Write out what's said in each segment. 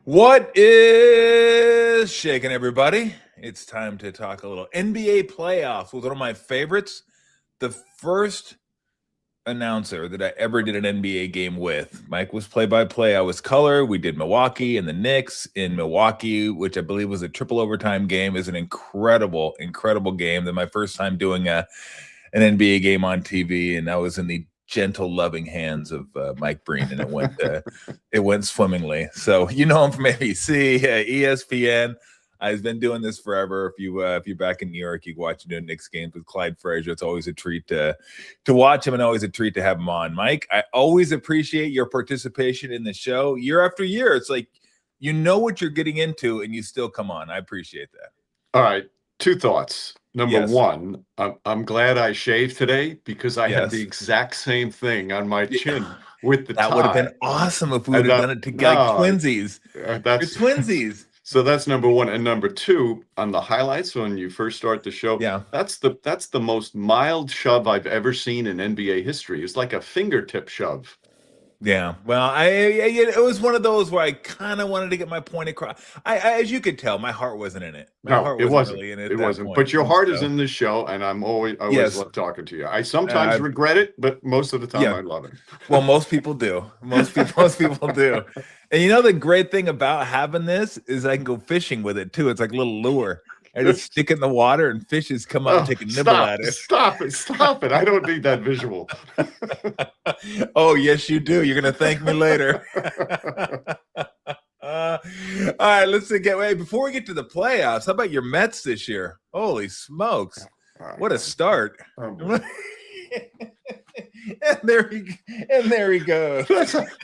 What is shaking, everybody? It's time to talk a little NBA playoffs with one of my favorites, the first announcer that I ever did an NBA game with. Mike was play-by-play. I was color. We did Milwaukee and the Knicks in Milwaukee, which I believe was a triple overtime game. Is an incredible, incredible game. That my first time doing an NBA game on TV, and I was in the gentle, loving hands of Mike Breen, and it went swimmingly. So you know him from ABC, ESPN. I've been doing this forever. If you're back in New York, you can watch him doing Knicks games with Clyde Frazier. It's always a treat to watch him, and always a treat to have him on. Mike, I always appreciate your participation in the show year after year. It's like you know what you're getting into, and you still come on. I appreciate that. All right, two thoughts. Number one, I'm glad I shaved today because I had the exact same thing on my chin with the tie. That would have been awesome if we would have done it together, twinsies. That's twinsies. So that's number one. And number two, on the highlights when you first start the show, that's the most mild shove I've ever seen in NBA history. It's like a fingertip shove. Yeah, well, it was one of those where I kind of wanted to get my point across. As you could tell, my heart wasn't in it. It wasn't really in it. It wasn't. Point. But your heart is in this show, and I always love talking to you. I sometimes regret it, but most of the time I love it. Well, most people do. Most people do. And you know the great thing about having this is I can go fishing with it too. It's like a little lure. I just stick it in the water and fishes come up and take a nibble at it. Stop it. I don't need that visual. Oh, yes, you do. You're going to thank me later. All right, let's get away. Before we get to the playoffs, how about your Mets this year? Holy smokes. What a start. And there he goes.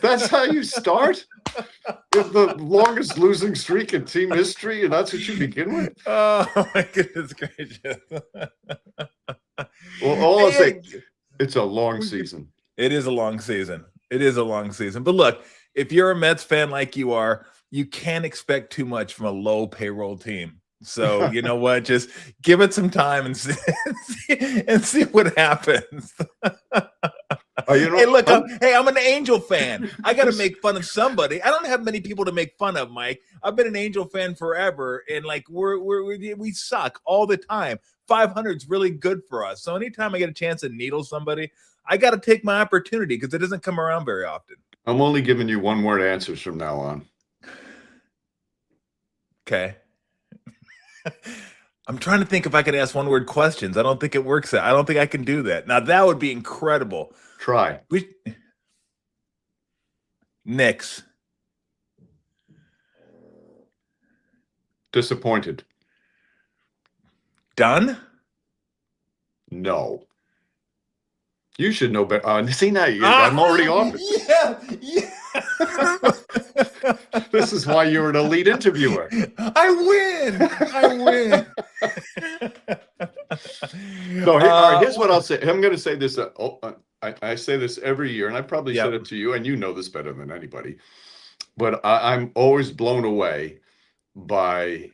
That's how you start? With the longest losing streak in team history, and that's what you begin with? Oh, my goodness gracious. Well, all I'll say, it's a long season. It is a long season. But look, if you're a Mets fan like you are, you can't expect too much from a low payroll team. So you know what? Just give it some time and see what happens. Hey, look, I'm an Angel fan. I got to make fun of somebody. I don't have many people to make fun of, Mike. I've been an Angel fan forever, and like we suck all the time. 500 is really good for us. So anytime I get a chance to needle somebody, I got to take my opportunity because it doesn't come around very often. I'm only giving you one-word answers from now on. Okay. I'm trying to think if I could ask one-word questions. I don't think it works. I don't think I can do that. Now, that would be incredible. Try. Knicks. Disappointed. Done? No. You should know better. See, now I'm already off it. Yeah. This is why you're an elite interviewer. I win. No, all right, here's what I'll say. I'm going to say this. I say this every year, and I probably said it to you, and you know this better than anybody. But I'm always blown away by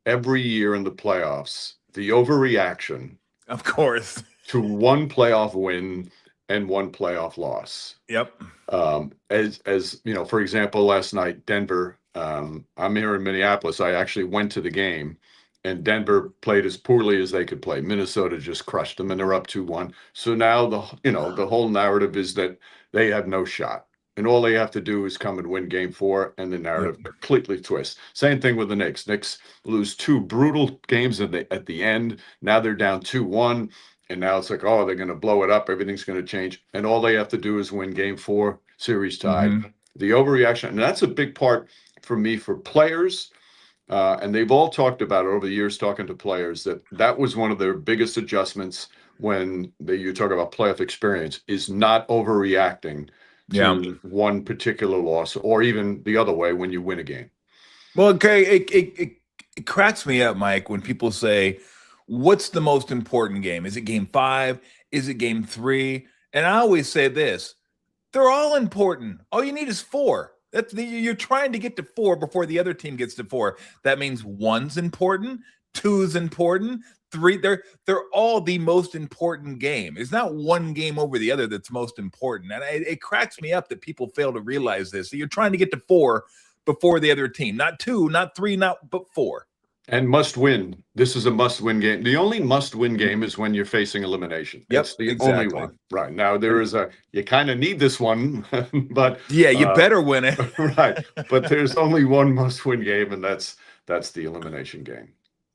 every year in the playoffs, the overreaction. Of course. To one playoff win and one playoff loss. Yep. As you know, for example, last night, Denver, I'm here in Minneapolis. I actually went to the game, and Denver played as poorly as they could play. Minnesota just crushed them, and they're up 2-1. So now the whole narrative is that they have no shot. And all they have to do is come and win game 4, and the narrative completely twists. Same thing with the Knicks. Knicks lose 2 brutal games at the end. Now they're down 2-1. And now it's like, oh, they're going to blow it up. Everything's going to change. And all they have to do is win game 4, series tied. Mm-hmm. The overreaction, and that's a big part for me for players. And they've all talked about it over the years, talking to players, that was one of their biggest adjustments when you talk about playoff experience, is not overreacting to one particular loss, or even the other way when you win a game. Well, okay, it cracks me up, Mike, when people say, what's the most important game? Is it game 5? Is it game 3? And I always say this, they're all important. All you need is 4. You're trying to get to 4 before the other team gets to 4. That means 1's important, 2 is important. 3, they're all the most important game. It's not one game over the other that's most important. And it cracks me up that people fail to realize this. So you're trying to get to 4 before the other team, not 2, not 3, but 4. And must win. This is a must win game. The only must win game is when you're facing elimination. Yep, It's the exactly. only one. Right. Now there is you kind of need this one, but yeah, you better win it. Right. But there's only one must win game, and that's the elimination game.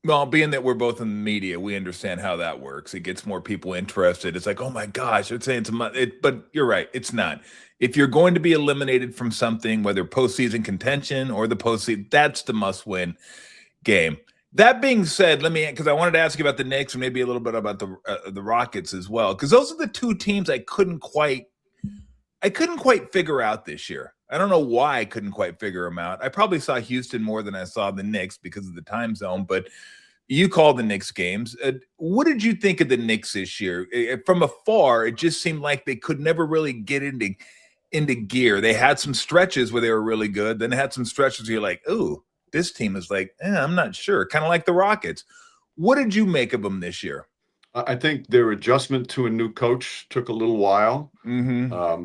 Well, being that we're both in the media, we understand how that works. It gets more people interested. It's like, oh my gosh, they're saying but you're right, it's not. If you're going to be eliminated from something, whether postseason contention or the postseason, that's the must-win game. That being said, because I wanted to ask you about the Knicks and maybe a little bit about the Rockets as well, because those are the 2 teams I couldn't quite figure out this year. I don't know why I couldn't quite figure them out. I probably saw Houston more than I saw the Knicks because of the time zone, but you called the Knicks games. What did you think of the Knicks this year? From afar, it just seemed like they could never really get into gear. They had some stretches where they were really good. Then they had some stretches where you're like, ooh, this team is like, I'm not sure. Kind of like the Rockets. What did you make of them this year? I think their adjustment to a new coach took a little while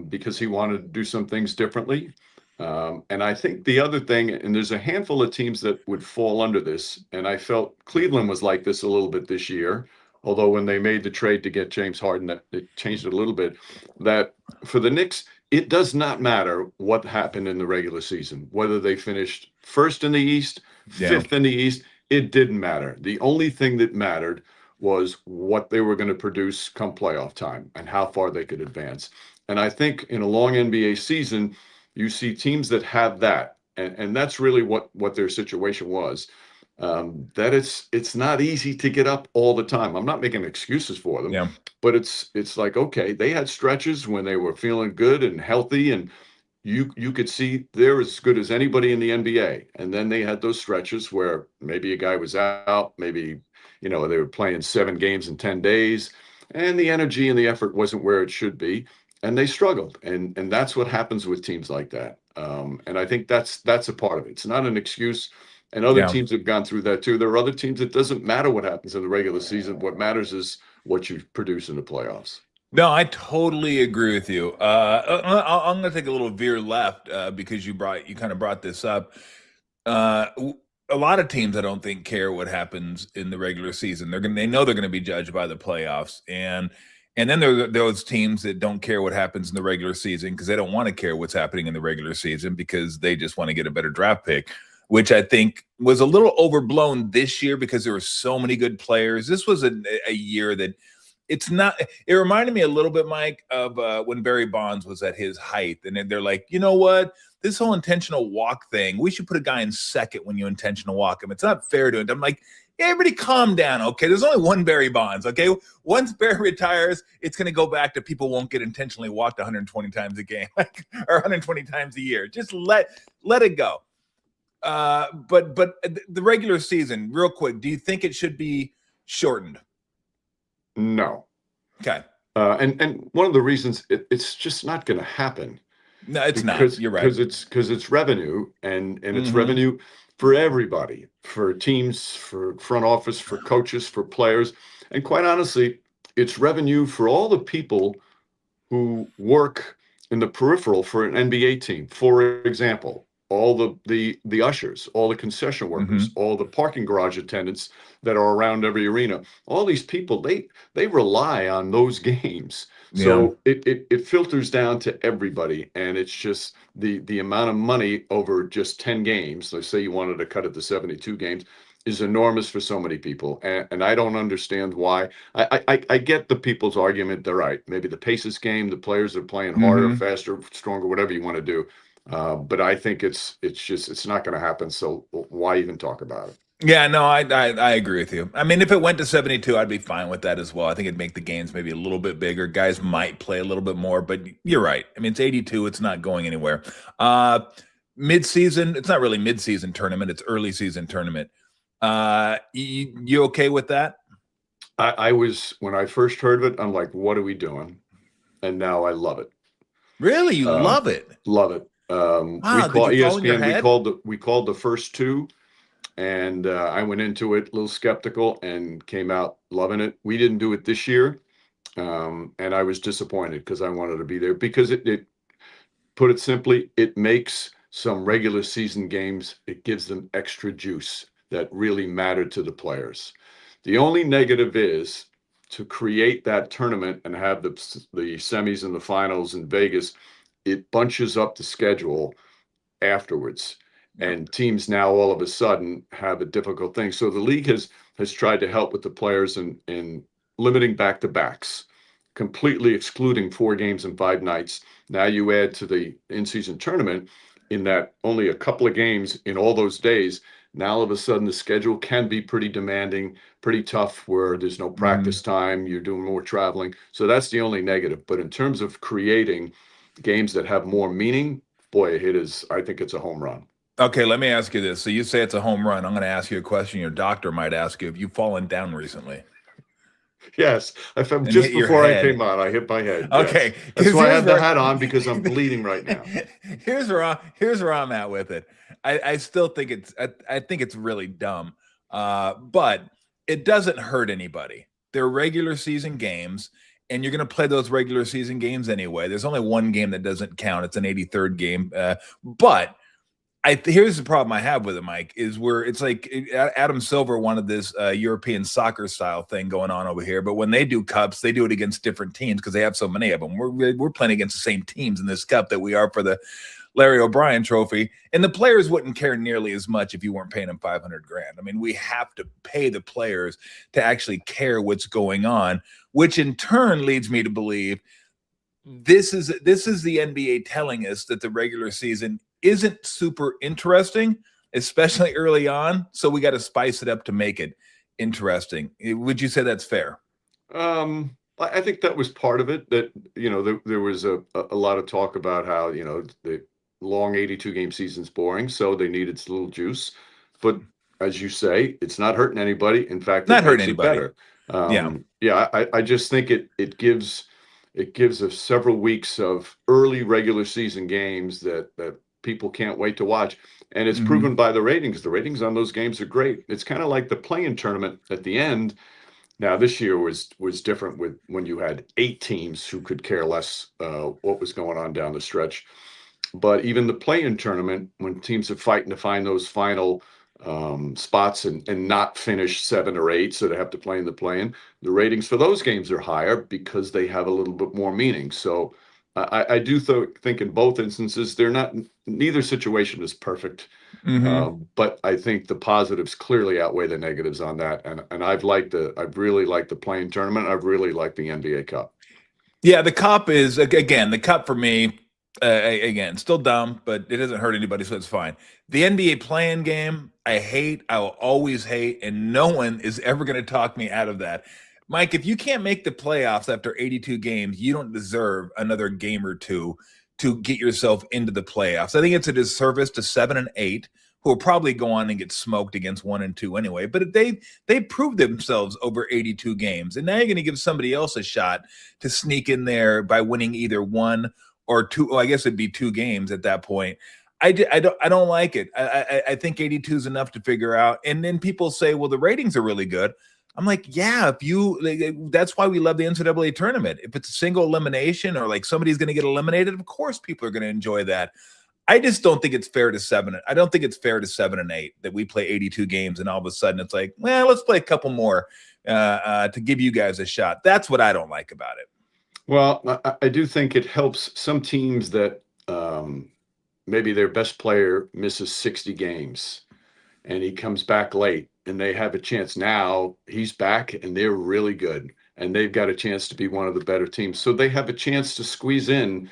because he wanted to do some things differently. And I think the other thing, and there's a handful of teams that would fall under this, and I felt Cleveland was like this a little bit this year, although when they made the trade to get James Harden, that it changed it a little bit, that for the Knicks, it does not matter what happened in the regular season, whether they finished first in the East, fifth in the East, it didn't matter. The only thing that mattered was what they were going to produce come playoff time and how far they could advance. And I think in a long NBA season, you see teams that have that, and that's really what their situation was. That it's not easy to get up all the time. I'm not making excuses for them, but it's like, okay, they had stretches when they were feeling good and healthy, and you could see they're as good as anybody in the NBA. And then they had those stretches where maybe a guy was out, maybe they were playing 7 games in 10 days, and the energy and the effort wasn't where it should be, and they struggled. And that's what happens with teams like that. And I think that's a part of it. It's not an excuse. And other teams have gone through that too. There are other teams, it doesn't matter what happens in the regular season. What matters is what you produce in the playoffs. No, I totally agree with you. I'm going to take a little veer left because you kind of brought this up. A lot of teams I don't think care what happens in the regular season. They know they're going to be judged by the playoffs, and then there are those teams that don't care what happens in the regular season because they don't want to care what's happening in the regular season because they just want to get a better draft pick, which I think was a little overblown this year because there were so many good players. This was a year that it's not. It reminded me a little bit, Mike, of when Barry Bonds was at his height, and they're like, you know what? This whole intentional walk thing, we should put a guy in second when you intentional walk him. It's not fair to him. I'm like, yeah, everybody calm down, okay? There's only one Barry Bonds, okay? Once Barry retires, it's going to go back to people won't get intentionally walked 120 times a game or 120 times a year. Just let it go. But the regular season, real quick, do you think it should be shortened? No. Okay. And one of the reasons it's just not going to happen. No, it's not. You're right. Because it's revenue and it's revenue for everybody, for teams, for front office, for coaches, for players. And quite honestly, it's revenue for all the people who work in the peripheral for an NBA team. For example, all the ushers, all the concession workers, all the parking garage attendants that are around every arena. All these people, they rely on those games. So it filters down to everybody, and it's just the amount of money over just 10 games. Let's say you wanted to cut it to 72 games, is enormous for so many people, and I don't understand why. I get the people's argument. They're right. Maybe the Pacers game, the players are playing harder, faster, stronger, whatever you want to do. But I think it's not going to happen. So why even talk about it? Yeah, no, I agree with you. I mean, if it went to 72, I'd be fine with that as well. I think it'd make the games maybe a little bit bigger. Guys might play a little bit more, but you're right. I mean, it's 82. It's not going anywhere. Mid-season, it's not really mid-season tournament. It's early season tournament. You okay with that? I was, when I first heard of it, I'm like, what are we doing? And now I love it. Really? You love it? Love it. Wow, we call did you fall in your ESPN, head? we called the first two And I went into it a little skeptical and came out loving it. We didn't do it this year. And I was disappointed because I wanted to be there because it put it simply, it makes some regular season games, it gives them extra juice that really mattered to the players. The only negative is to create that tournament and have the semis and the finals in Vegas, it bunches up the schedule afterwards. Yep. And teams now all of a sudden have a difficult thing. So the league has tried to help with the players in limiting back-to-backs, completely excluding 4 games and 5 nights. Now you add to the in-season tournament in that only a couple of games in all those days. Now all of a sudden the schedule can be pretty demanding, pretty tough where there's no practice time, you're doing more traveling. So that's the only negative. But in terms of creating games that have more meaning, boy, I think it's a home run. Okay, let me ask you this. So you say it's a home run. I'm going to ask you a question your doctor might ask you. Have you fallen down recently? Yes, I felt And just hit your before I head? came on, I hit my head. Okay, Yes. That's why I had the where- hat on because I'm bleeding right now. Here's where I'm at with it. I still think I think it's really dumb. But it doesn't hurt anybody. They're regular season games, and you're going to play those regular season games anyway. There's only one game that doesn't count. It's an 83rd game. But here's the problem I have with it, Mike, is where it's like Adam Silver wanted this European soccer style thing going on over here, but when they do cups, they do it against different teams because they have so many of them. We're playing against the same teams in this cup that we are for the Larry O'Brien Trophy, and the players wouldn't care nearly as much if you weren't paying them $500,000. I mean, we have to pay the players to actually care what's going on, which in turn leads me to believe this is the NBA telling us that the regular season isn't super interesting, especially early on. So we got to spice it up to make it interesting. Would you say that's fair? I think that was part of it. That there was a lot of talk about how the long 82 game season's boring, so they needed a little juice. But as you say, it's not hurting anybody. In fact, Not it hurting makes it anybody. better. Yeah. I just think it gives us several weeks of early regular season games that people can't wait to watch. And it's proven by the ratings. The ratings on those games are great. It's kind of like the play-in tournament at the end. Now, this year was different with when you had 8 teams who could care less what was going on down the stretch. But even the play-in tournament, when teams are fighting to find those final spots and not finish 7 or 8, so they have to play in the play-in, the ratings for those games are higher because they have a little bit more meaning. So I do think in both instances, neither situation is perfect. But I think the positives clearly outweigh the negatives on that. And I've really liked the play-in tournament. I've really liked the NBA Cup. Yeah, the cup is, again, the cup for me, again, still dumb, but it doesn't hurt anybody, so it's fine. The NBA play-in game, I will always hate, and no one is ever going to talk me out of that. Mike, if you can't make the playoffs after 82 games, you don't deserve another game or two to get yourself into the playoffs. I think it's a disservice to 7 and 8, who will probably go on and get smoked against 1 and 2 anyway. But they proved themselves over 82 games, and now you're going to give somebody else a shot to sneak in there by winning either 1 or 2. Oh, I guess it'd be 2 games at that point. I don't like it. I think 82 is enough to figure out. And then people say, well, the ratings are really good. I'm like, yeah, that's why we love the NCAA tournament. If it's a single elimination or like somebody's going to get eliminated, of course people are going to enjoy that. I just don't think it's fair to 7. I don't think it's fair to 7 and 8 that we play 82 games and all of a sudden it's like, well, let's play a couple more to give you guys a shot. That's what I don't like about it. Well, I do think it helps some teams that maybe their best player misses 60 games and he comes back late and they have a chance. Now he's back and they're really good and they've got a chance to be one of the better teams. So they have a chance to squeeze in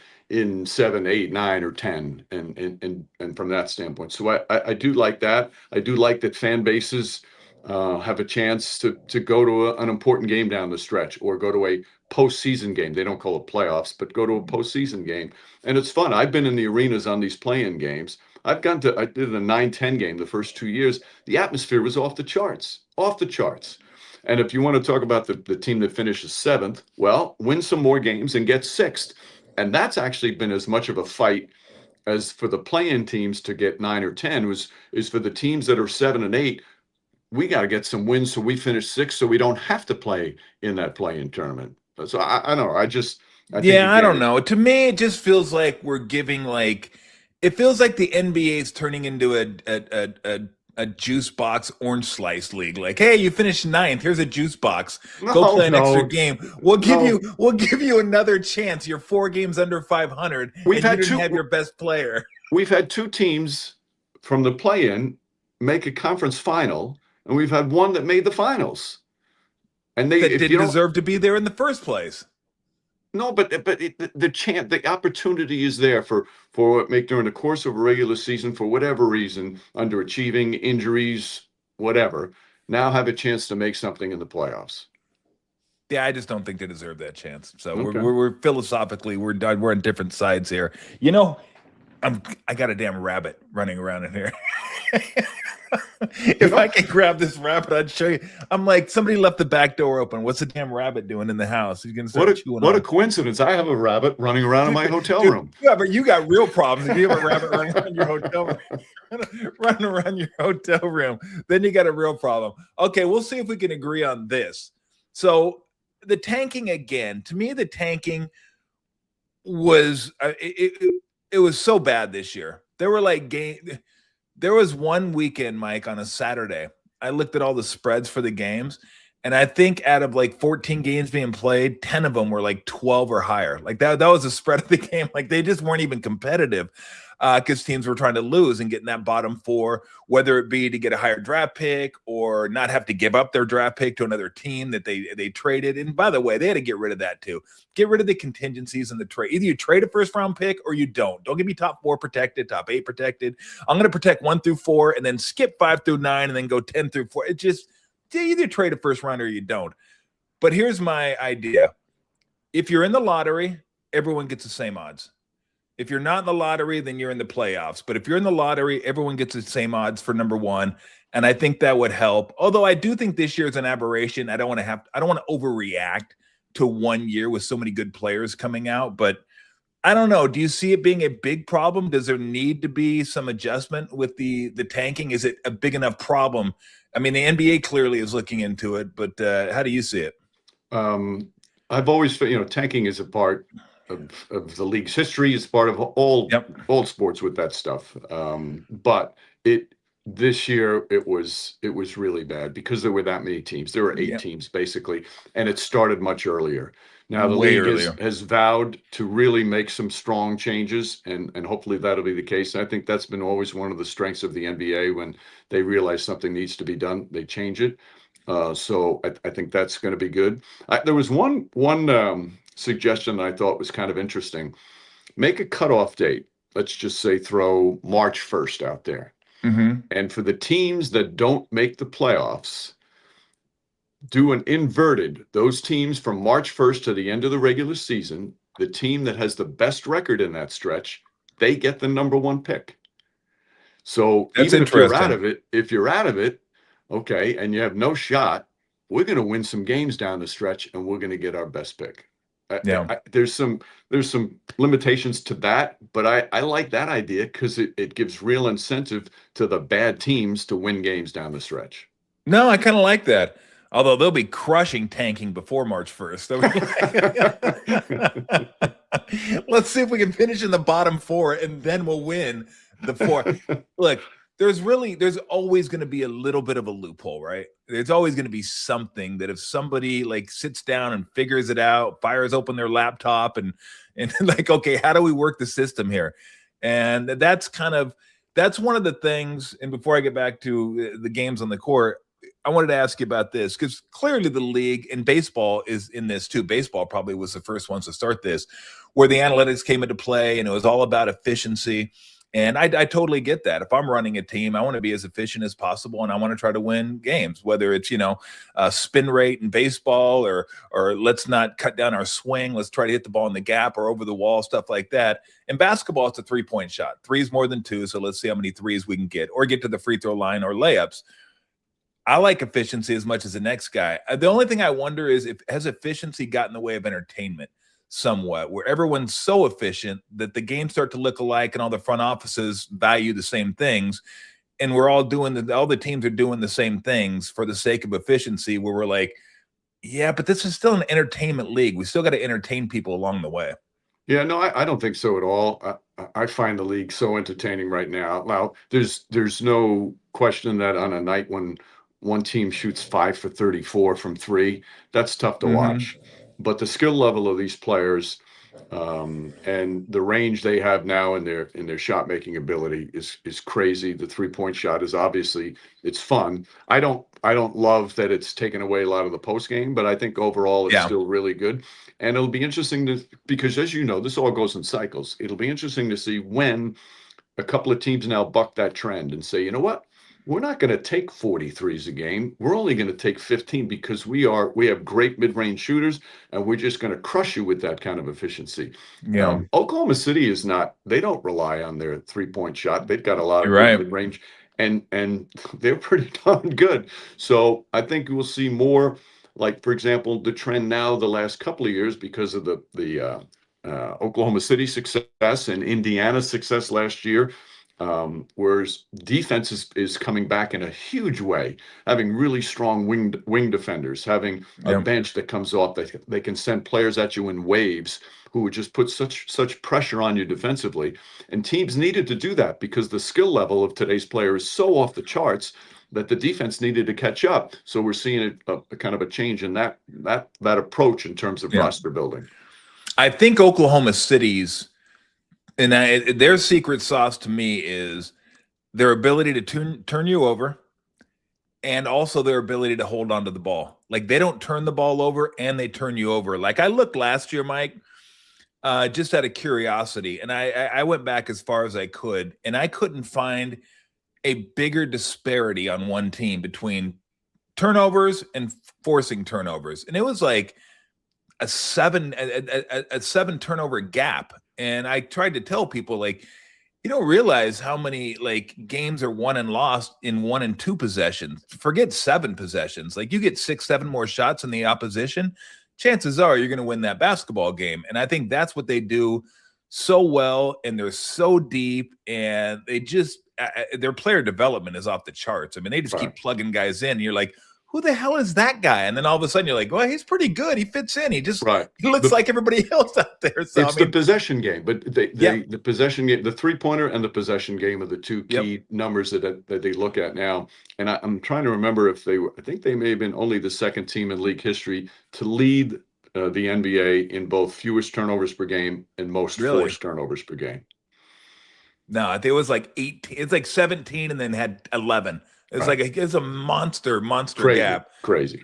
7, 8, 9, or 10 and from that standpoint. So I do like that. I do like that fan bases have a chance to go to an important game down the stretch or go to a postseason game. They don't call it playoffs, but go to a postseason game. And it's fun. I've been in the arenas on these play-in games. I did a 9-10 game the first 2 years. The atmosphere was off the charts. And if you want to talk about the team that finishes 7th, well, win some more games and get 6th. And that's actually been as much of a fight as for the play-in teams to get 9 or 10 is for the teams that are 7 and 8. We got to get some wins so we finish 6, so we don't have to play in that play-in tournament. So I don't know. I think Yeah, I don't again, know. To me, it just feels like we're giving it feels like the NBA is turning into a juice box orange slice league. Like, hey, you finished ninth. Here's a juice box. Go no, play an extra no, game. no. We'll give you another chance. You're 4 games under 500, We've and you had didn't two. have your best player We've had 2 teams from the play-in make a conference final, and we've had one that made the finals. And they, that if you didn't don't, deserve to be there in the first place. no, the opportunity is there for what make during the course of a regular season for whatever reason, underachieving, injuries, whatever. Now have a chance to make something in the playoffs. Yeah, I just don't think they deserve that chance. So Okay. we're philosophically we're on different sides here. I got a damn rabbit running around in here. You If I know can grab this rabbit, I'd show you. I'm like, somebody left the back door open. What's the damn rabbit doing in the house? He's gonna start chewing what a on. coincidence! I have a rabbit running around in my hotel Dude, room. you got real problems. If you have a rabbit running around your hotel room, running around your hotel room, then you got a real problem. Okay, we'll see if we can agree on this. So the tanking again. To me, the tanking was it was so bad this year. There were like there was one weekend, Mike, on a Saturday. I looked at all the spreads for the games, and I think out of like 14 games being played, 10 of them were like 12 or higher. Like that was the spread of the game. Like they just weren't even competitive because teams were trying to lose and get in that bottom 4, whether it be to get a higher draft pick or not have to give up their draft pick to another team that they traded. And by the way, they had to get rid of that too. Get rid of the contingencies in the trade. Either you trade a first round pick or you don't. Don't give me top 4 protected, top 8 protected. I'm going to protect 1 through 4 and then skip 5 through 9 and then go 10 through 4. It just, you either trade a first rounder or you don't. But here's my idea. If you're in the lottery, everyone gets the same odds. If you're not in the lottery, then you're in the playoffs. But if you're in the lottery, everyone gets the same odds for number 1. And I think that would help. Although I do think this year is an aberration. I don't want to overreact to 1 year with so many good players coming out. But I don't know. Do you see it being a big problem? Does there need to be some adjustment with the tanking? Is it a big enough problem? I mean, the NBA clearly is looking into it, but how do you see it? I've always, tanking is a part of the league's history. It's part of all sports with that stuff. But this year it was really bad because there were that many teams. There were 8 teams basically, and it started much earlier. Now the Way league earlier. has vowed to really make some strong changes, and hopefully that'll be the case. I think that's been always one of the strengths of the NBA. When they realize something needs to be done, they change it. So I think that's going to be good. There was one suggestion that I thought was kind of interesting. Make a cutoff date. Let's just say throw March 1st out there. Mm-hmm. And for the teams that don't make the playoffs, do an inverted. Those teams from March 1st to the end of the regular season, the team that has the best record in that stretch, they get the number 1 pick. So That's even if you're out interesting. of it, okay, and you have no shot, we're going to win some games down the stretch, and we're going to get our best pick. Yeah. There's some limitations to that, but I like that idea because it gives real incentive to the bad teams to win games down the stretch. No, I kind of like that. Although they'll be crushing tanking before March 1st. Let's see if we can finish in the bottom 4 and then we'll win the 4. Look, there's always going to be a little bit of a loophole, right? There's always going to be something that if somebody like sits down and figures it out, fires open their laptop and like, okay, how do we work the system here? And that's one of the things. And before I get back to the games on the court, I wanted to ask you about this because clearly the league and baseball is in this too. Baseball probably was the first ones to start this, where the analytics came into play and it was all about efficiency. And I totally get that. If I'm running a team, I want to be as efficient as possible, and I want to try to win games. Whether it's spin rate in baseball, or let's not cut down our swing, let's try to hit the ball in the gap or over the wall, stuff like that. In basketball, it's a 3-point shot. 3 is more than 2, so let's see how many 3s we can get, or get to the free throw line or layups. I like efficiency as much as the next guy. The only thing I wonder is has efficiency gotten in the way of entertainment? somewhat, where everyone's so efficient that the games start to look alike and all the front offices value the same things. And we're all doing all the teams are doing the same things for the sake of efficiency, where we're like, yeah, but this is still an entertainment league. We still got to entertain people along the way. Yeah, no, I don't think so at all. I find the league so entertaining right now. Now, there's no question that on a night when one team shoots 5 for 34 from three, that's tough to Mm-hmm. watch. But the skill level of these players, and the range they have now in their shot making ability is crazy. The 3-point shot is obviously it's fun. I don't love that it's taken away a lot of the post game, but I think overall it's Yeah. still really good. And it'll be interesting because as you know, this all goes in cycles. It'll be interesting to see when a couple of teams now buck that trend and say, you know what? We're not going to take 43s a game. We're only going to take 15 because we have great mid-range shooters and we're just going to crush you with that kind of efficiency. Yeah. Oklahoma City is not, they don't rely on their 3-point shot. They've got a lot You're of good right. mid-range and they're pretty darn good. So I think we'll see more, like, for example, the trend now the last couple of years because of the Oklahoma City success and Indiana success last year. Whereas defense is coming back in a huge way, having really strong wing defenders, having a Yeah. bench that comes off. They can send players at you in waves who would just put such pressure on you defensively. And teams needed to do that because the skill level of today's player is so off the charts that the defense needed to catch up. So we're seeing a kind of a change in that approach in terms of Yeah. roster building. I think Oklahoma City's and their secret sauce to me is their ability to turn you over, and also their ability to hold on to the ball. Like they don't turn the ball over and they turn you over. Like I looked last year, Mike, just out of curiosity, and I went back as far as I could, and I couldn't find a bigger disparity on one team between turnovers and forcing turnovers, and it was like a seven turnover gap. And I tried to tell people, like, you don't realize how many like games are won and lost in 1 and 2 possessions. Forget 7 possessions. Like you get 6, 7 more shots in the opposition, chances are you're going to win that basketball game. And I think that's what they do so well. And they're so deep, and they just their player development is off the charts. I mean, they just keep plugging guys in. And you're like, who the hell is that guy? And then all of a sudden you're like, well, he's pretty good. He fits in. He looks like everybody else out there. So it's the possession game, but the possession game, the 3-pointer and the possession game are the two key numbers that they look at now. And I'm trying to remember if I think they may have been only the second team in league history to lead the NBA in both fewest turnovers per game and most forced turnovers per game. No, it was like 18. It's like 17 and then had 11. It's like it's a monster gap. Crazy.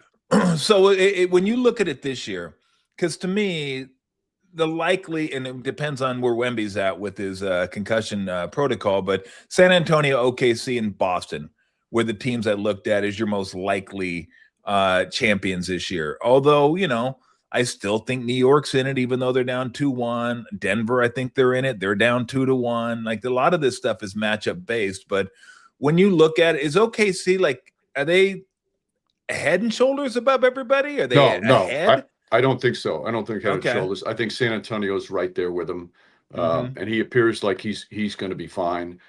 So when you look at it this year, because to me, the likely, and it depends on where Wemby's at with his concussion protocol, but San Antonio, OKC, and Boston were the teams I looked at as your most likely champions this year. Although, you know, I still think New York's in it, even though they're down 2-1. Denver, I think they're in it. They're down 2-1. Like a lot of this stuff is matchup based, but when you look at it, is OKC like, are they head and shoulders above everybody? Are they ahead? I don't think so. I don't think head and shoulders. I think San Antonio's right there with them, and he appears like he's going to be fine.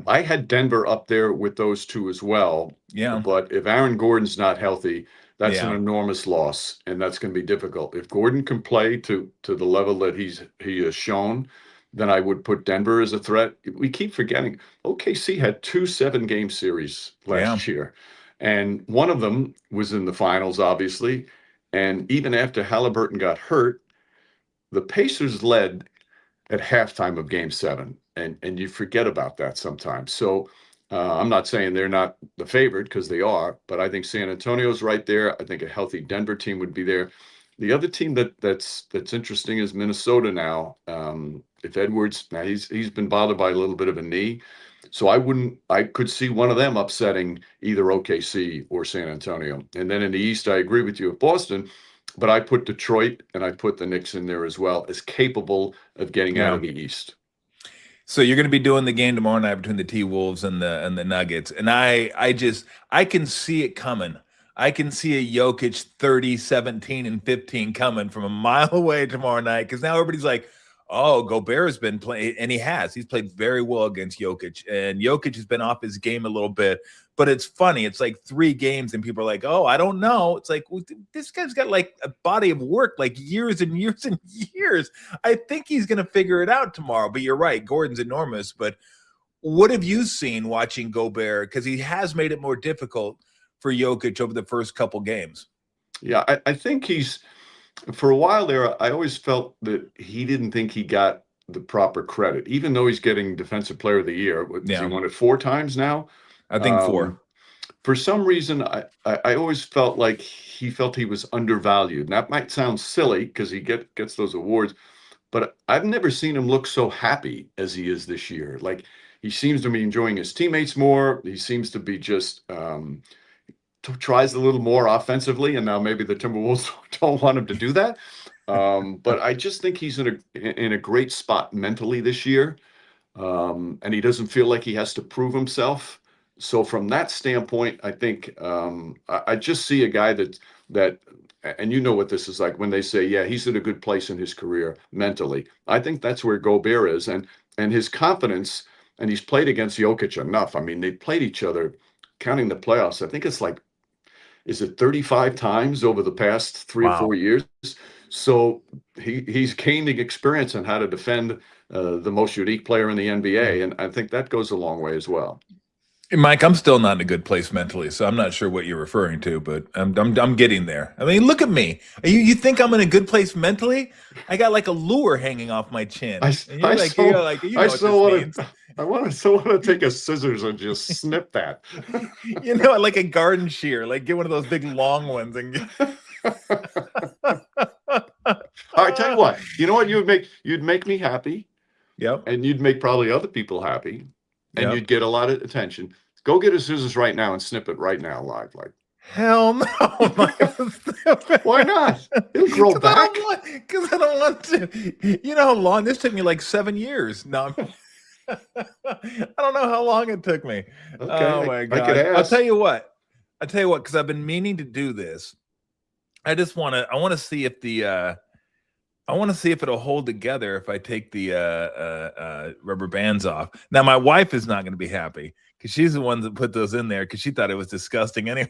I had Denver up there with those two as well. Yeah. But if Aaron Gordon's not healthy, that's an enormous loss, and that's going to be difficult. If Gordon can play to the level that he has shown, then I would put Denver as a threat. We keep forgetting OKC had 2 7-game series last year, and one of them was in the finals, obviously. And even after Halliburton got hurt, the Pacers led at halftime of Game 7, and you forget about that sometimes. So I'm not saying they're not the favorite, because they are, but I think San Antonio's right there. I think a healthy Denver team would be there. The other team that's interesting is Minnesota now. If Edwards, now he's been bothered by a little bit of a knee, so I could see one of them upsetting either OKC or San Antonio. And then in the East, I agree with you with Boston, but I put Detroit and I put the Knicks in there as well as capable of getting out of the East. So you're going to be doing the game tomorrow night between the T-Wolves and the Nuggets, and I can see it coming. I can see a Jokic 30, 17, and 15 coming from a mile away tomorrow night because now everybody's like, oh, Gobert has been playing, and he has. He's played very well against Jokic, and Jokic has been off his game a little bit. But it's funny. It's like 3 games, and people are like, oh, I don't know. It's like, well, this guy's got like a body of work, like years and years and years. I think he's going to figure it out tomorrow. But you're right. Gordon's enormous. But what have you seen watching Gobert? Because he has made it more difficult for Jokic over the first couple games. Yeah, I think he's, for a while there, I always felt that he didn't think he got the proper credit, even though he's getting Defensive Player of the Year. Has he won it 4 times now? I think 4. For some reason, I always felt like he felt he was undervalued. And that might sound silly because he gets those awards, but I've never seen him look so happy as he is this year. Like, he seems to be enjoying his teammates more. He seems to be just tries a little more offensively, and now maybe the Timberwolves don't want him to do that. But I just think he's in a great spot mentally this year, and he doesn't feel like he has to prove himself. So from that standpoint, I think I just see a guy that, and you know what this is like when they say, yeah, he's in a good place in his career mentally. I think that's where Gobert is, and his confidence. And he's played against Jokic enough. I mean, they played each other, counting the playoffs. I think it's like, is it 35 times over the past 3 or 4 years? So he's gaining experience on how to defend the most unique player in the NBA, and I think that goes a long way as well. Mike, I'm still not in a good place mentally, so I'm not sure what you're referring to, but I'm getting there. I mean, look at me. You think I'm in a good place mentally? I got like a lure hanging off my chin. I so want to take a scissors and just snip that. Like a garden shear, like get one of those big long ones and get... All right, tell you what. You know what you'd make me happy. Yep. And you'd make probably other people happy. And you'd get a lot of attention. Go get a scissors right now and snip it right now live. Like, hell no. Why not? It'll grow back. Because I don't want to. You know how long? This took me like 7 years. No, I don't know how long it took me. Okay, oh my God. I could ask. I'll tell you what, because I've been meaning to do this. I want to see if it'll hold together if I take the rubber bands off. Now, my wife is not going to be happy because she's the one that put those in there because she thought it was disgusting anyway.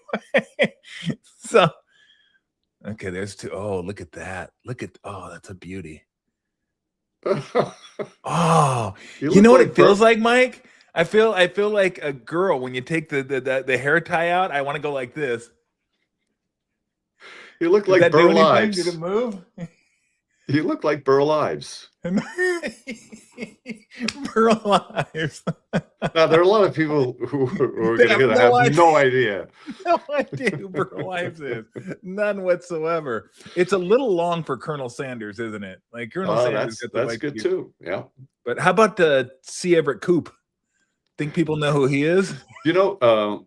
So, okay, there's 2. Oh, look at that. That's a beauty. Oh, you know what it feels like, Mike? I feel like a girl when you take the hair tie out. I want to go like this. You look like Burl Ives. Did it move? You look like Burl Ives. Burl Ives. Now, there are a lot of people who are going to have no idea. No idea who Burl Ives is. None whatsoever. It's a little long for Colonel Sanders, isn't it? Like Colonel Sanders. That's good too. Yeah. But how about C. Everett Koop? Think people know who he is? You know,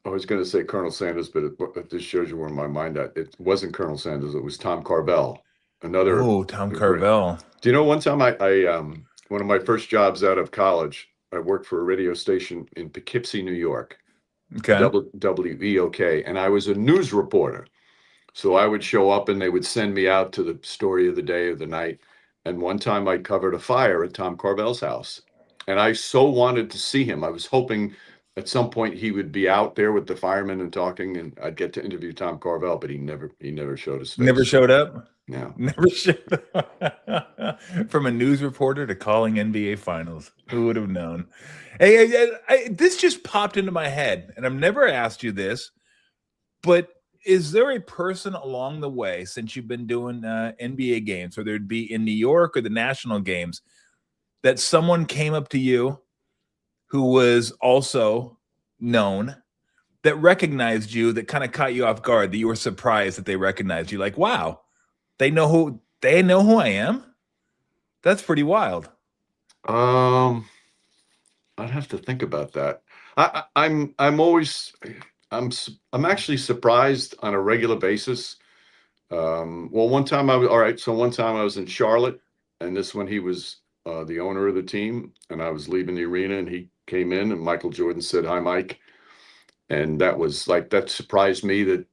I was going to say Colonel Sanders, but this shows you where my mind at. It wasn't Colonel Sanders. It was Tom Carvel. Tom Carvel. Do you know one time I one of my first jobs out of college, I worked for a radio station in Poughkeepsie, New York. Okay. WEOK, and I was a news reporter. So I would show up and they would send me out to the story of the day or the night. And one time I covered a fire at Tom Carvel's house. And I so wanted to see him. I was hoping at some point he would be out there with the firemen and talking, and I'd get to interview Tom Carvel, but he never showed his face. Never showed up? No. Never showed up. From a news reporter to calling NBA finals. Who would have known? Hey, this just popped into my head, and I've never asked you this, but is there a person along the way since you've been doing NBA games, whether it be in New York or the national games, that someone came up to you who was also known, that recognized you, that kind of caught you off guard, that you were surprised that they recognized you? Like, wow, they know who I am? That's pretty wild. I'd have to think about that. I'm actually surprised on a regular basis. One time I was in Charlotte, and this one he was the owner of the team, and I was leaving the arena, and he came in, and Michael Jordan said, "Hi, Mike." And that surprised me that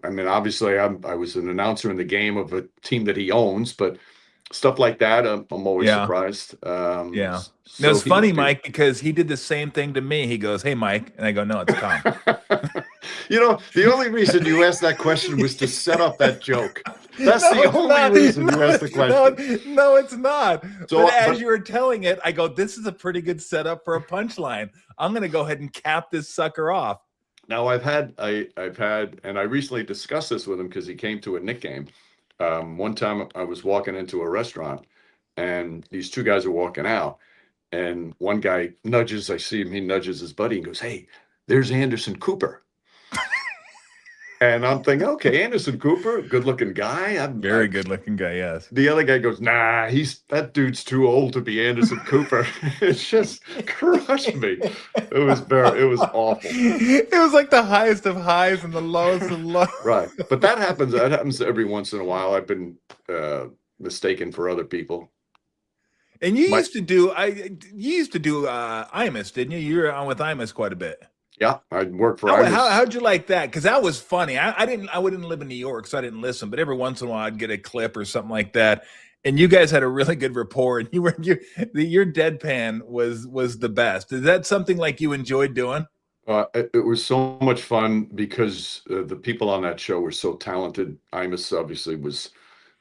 I mean, obviously, I was an announcer in the game of a team that he owns, but stuff like that, I'm always Yeah. surprised. Yeah. No, So it's funny, Mike, because he did the same thing to me. He goes, "Hey, Mike," and I go, "No, it's Tom." The only reason you asked that question was to set up that joke. That's No, the it's only not. reason No, you asked the no, question. no, it's not. But So, as but you were telling it, I go, "This is a pretty good setup for a punchline. I'm going to go ahead and cap this sucker off." now I've had, and I recently discussed this with him because he came to a Knick game. One time I was walking into a restaurant, and these two guys are walking out, and one guy nudges. I see him. He nudges his buddy and goes, "Hey, there's Anderson Cooper." And I'm thinking, okay, Anderson Cooper, good looking guy. Very good looking guy, yes. The other guy goes, "Nah, that dude's too old to be Anderson Cooper." It just crushed me. It was awful. It was like the highest of highs and the lowest of lows. Right. But that happens. That happens every once in a while. I've been mistaken for other people. And you My, used to do Imus, didn't you? You were on with Imus quite a bit. yeah, I work for Imus. How'd you like that? Because that was funny. I wouldn't live in New York, so I didn't listen. But every once in a while, I'd get a clip or something like that. And you guys had a really good rapport. And your deadpan was the best. Is that something like you enjoyed doing? It was so much fun because the people on that show were so talented. Imus obviously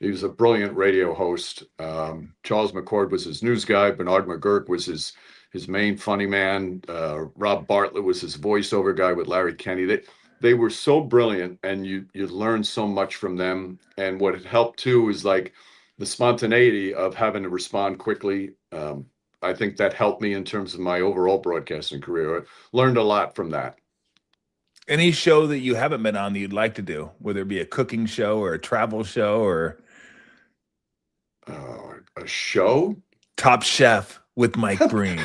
he was a brilliant radio host. Charles McCord was his news guy. Bernard McGurk was his main funny man. Rob Bartlett was his voiceover guy with Larry Kenny. They were so brilliant, and you learned so much from them. And what it helped too is like the spontaneity of having to respond quickly. I think that helped me in terms of my overall broadcasting career. I learned a lot from that. Any show that you haven't been on that you'd like to do, whether it be a cooking show or a travel show or A show? Top Chef with Mike Breen?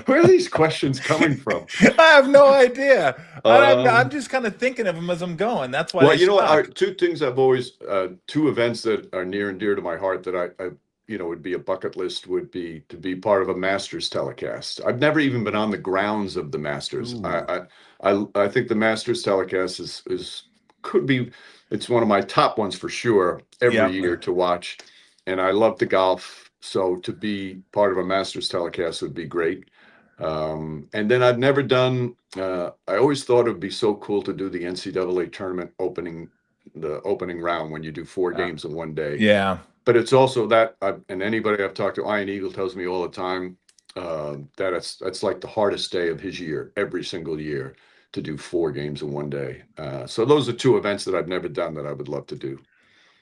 Where are these questions coming from? I have no idea. I'm Um, just kind of thinking of them as I'm going. That's why well, I you know what? stopped. Two things two events that are near and dear to my heart that I would be a bucket list would be to be part of a Masters telecast. I've never even been on the grounds of the Masters. Ooh, I think the Masters telecast could be, it's one of my top ones for sure every yeah. year to watch. And I love the golf. So to be part of a Masters telecast would be great. And then I've never done, I always thought it would be so cool to do the NCAA tournament the opening round when you do four games in one day. Yeah. But it's also that, and anybody I've talked to, Ian Eagle tells me all the time that it's like the hardest day of his year, every single year, to do four games in one day. So those are two events that I've never done that I would love to do.